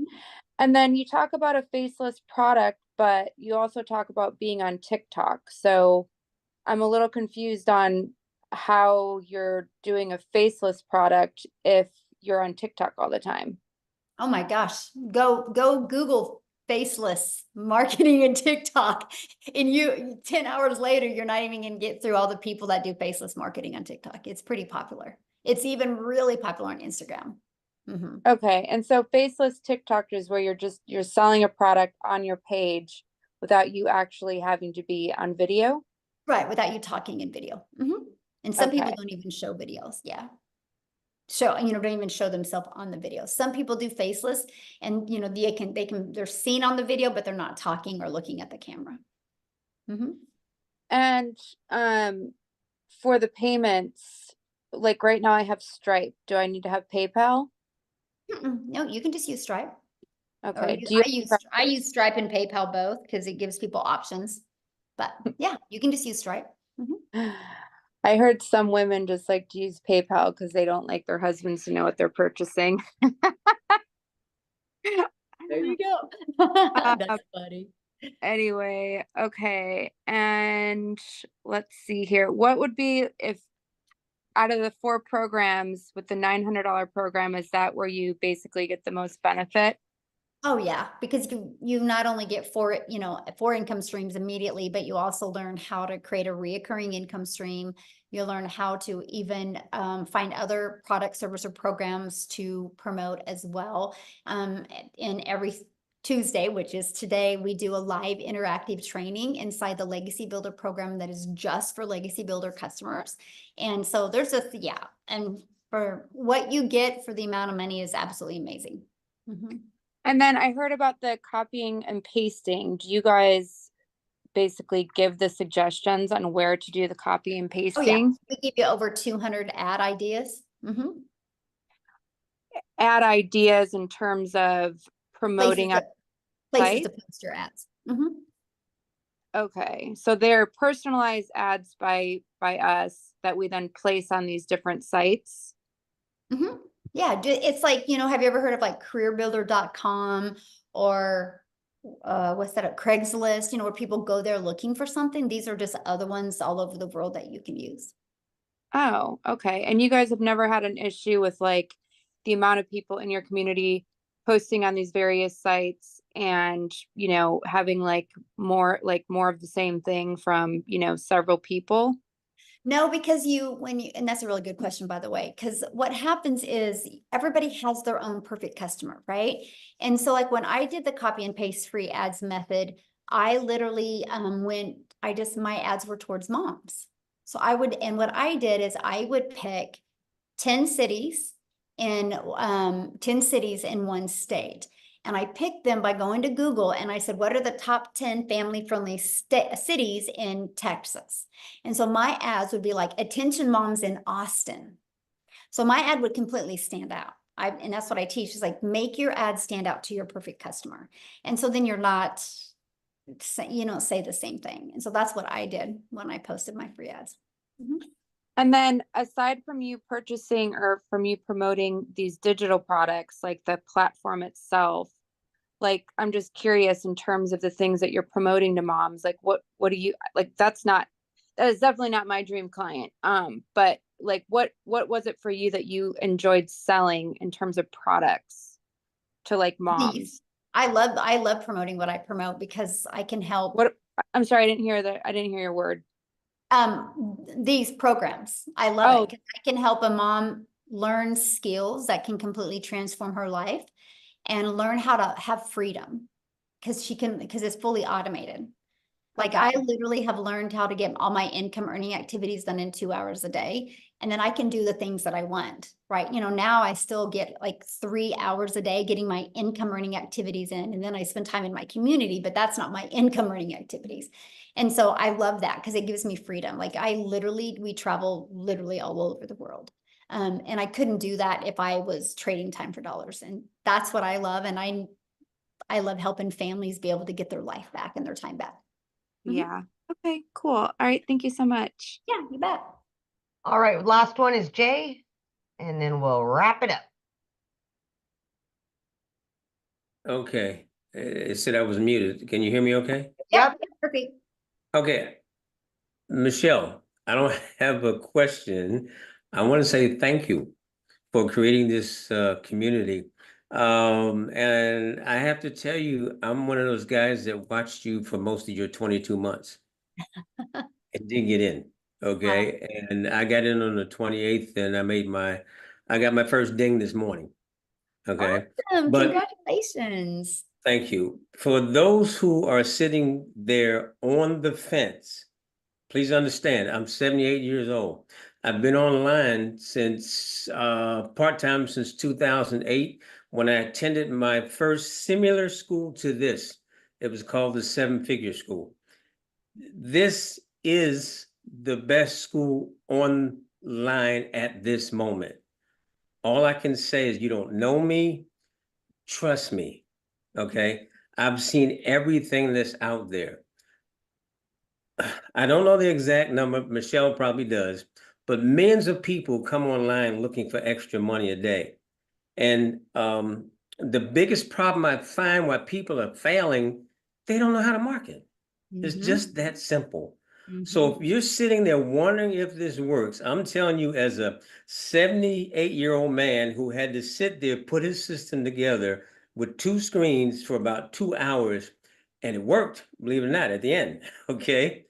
And then you talk about a faceless product, but you also talk about being on TikTok. So I'm a little confused on how you're doing a faceless product if you're on TikTok all the time. Oh my gosh. Go Google faceless marketing and TikTok, and 10 hours later, you're not even going to get through all the people that do faceless marketing on TikTok. It's pretty popular. It's even really popular on Instagram. Okay. And so faceless TikTok is where you're selling a product on your page without you actually having to be on video. Right. Without you talking in video. And some people don't even show videos. Yeah. show, don't even show themselves on the video. Some people do faceless, and they're seen on the video, but they're not talking or looking at the camera. And for the payments, like right now I have Stripe. Do I need to have PayPal? No, you can just use Stripe. Okay. I use Stripe and PayPal both because it gives people options. But yeah, you can just use Stripe. I heard some women just like to use PayPal because they don't like their husbands to know what they're purchasing. There you go. That's funny. Anyway, okay. And let's see here. What would be, if out of the 4 programs with the $900 program, is that where you basically get the most benefit? Oh yeah, because you not only get 4 income streams immediately, but you also learn how to create a reoccurring income stream. You learn how to even find other product, service, or programs to promote as well. In every Tuesday, which is today, we do a live interactive training inside the Legacy Builder program that is just for Legacy Builder customers. And so there's and for what you get for the amount of money is absolutely amazing. And then I heard about the copying and pasting. Do you guys basically give the suggestions on where to do the copy and pasting? Oh yeah, we give you over 200 ad ideas. Ad ideas in terms of promoting places to post your ads. Okay, so they're personalized ads by us that we then place on these different sites. Yeah, it's like, have you ever heard of like careerbuilder.com or what's that, Craigslist, where people go there looking for something? These are just other ones all over the world that you can use. Oh, okay. And you guys have never had an issue with like the amount of people in your community posting on these various sites and, having like more of the same thing from, several people? No, because and that's a really good question, by the way, because what happens is everybody has their own perfect customer, right? And so like when I did the copy and paste free ads method, I literally my ads were towards moms. So what I did is I would pick 10 cities in 10 cities in one state. And I picked them by going to Google and I said, what are the top 10 family-friendly cities in Texas? And so my ads would be like, attention moms in Austin. So my ad would completely stand out. And that's what I teach, is like, make your ad stand out to your perfect customer. And so then you don't say the same thing. And so that's what I did when I posted my free ads. And then aside from you purchasing or from you promoting these digital products, like the platform itself, like, I'm just curious in terms of the things that you're promoting to moms, like what do you like? That is definitely not my dream client. But like, what was it for you that you enjoyed selling in terms of products to like moms? I love promoting what I promote because I can help. I'm sorry, I didn't hear your word. These programs, I love it because I can help a mom learn skills that can completely transform her life and learn how to have freedom because it's fully automated. Like I literally have learned how to get all my income earning activities done in 2 hours a day. And then I can do the things that I want, right? Now I still get like 3 hours a day getting my income earning activities in. And then I spend time in my community, but that's not my income earning activities. And so I love that because it gives me freedom. Like we travel literally all over the world. And I couldn't do that if I was trading time for dollars. And that's what I love. And I love helping families be able to get their life back and their time back. Yeah. Okay, cool. All right. Thank you so much. Yeah, you bet. All right. Last one is Jay, and then we'll wrap it up. Okay. It said I was muted. Can you hear me okay? Yep. Perfect. Okay. Michelle, I don't have a question. I want to say thank you for creating this community. And I have to tell you, I'm one of those guys that watched you for most of your 22 months and didn't get in. Okay. Wow. And I got in on the 28th and I got my first ding this morning. Okay. Awesome. Congratulations. Thank you. For those who are sitting there on the fence, please understand, I'm 78 years old. I've been online since part-time since 2008 when I attended my first similar school to this. It was called the Seven Figure School. This is the best school online at this moment. All I can say is you don't know me, trust me, okay? I've seen everything that's out there. I don't know the exact number, Michelle probably does, but millions of people come online looking for extra money a day. And the biggest problem I find why people are failing, they don't know how to market. It's just that simple. So if you're sitting there wondering if this works, I'm telling you, as a 78-year-old man who had to sit there, put his system together with 2 screens for about 2 hours, and it worked, believe it or not, at the end, okay?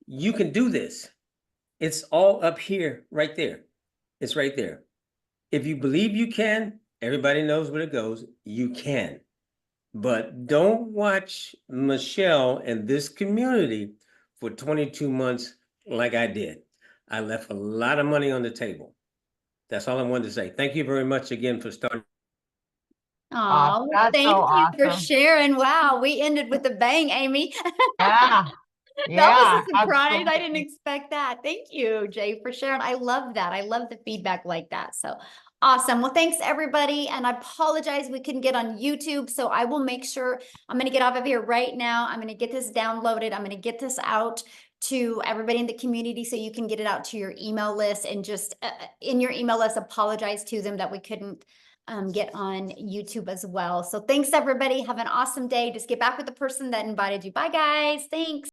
You can do this. It's all up here, right there. It's right there. If you believe you can, everybody knows where it goes, you can. But don't watch Michelle and this community for 22 months like I did. I left a lot of money on the table. That's all I wanted to say. Thank you very much again for starting. Oh, that's thank so you for awesome. sharing. Wow, we ended with a bang, Amy. Yeah. That was a surprise. I didn't absolutely. expect that. Thank you, Jay, for sharing. I love that. I love the feedback like that. So awesome. Well, thanks everybody. And I apologize we couldn't get on YouTube. So I will make sure I'm going to get off of here right now. I'm going to get this downloaded. I'm going to get this out to everybody in the community so you can get it out to your email list, and just in your email list, apologize to them that we couldn't get on YouTube as well. So thanks everybody. Have an awesome day. Just get back with the person that invited you. Bye guys. Thanks.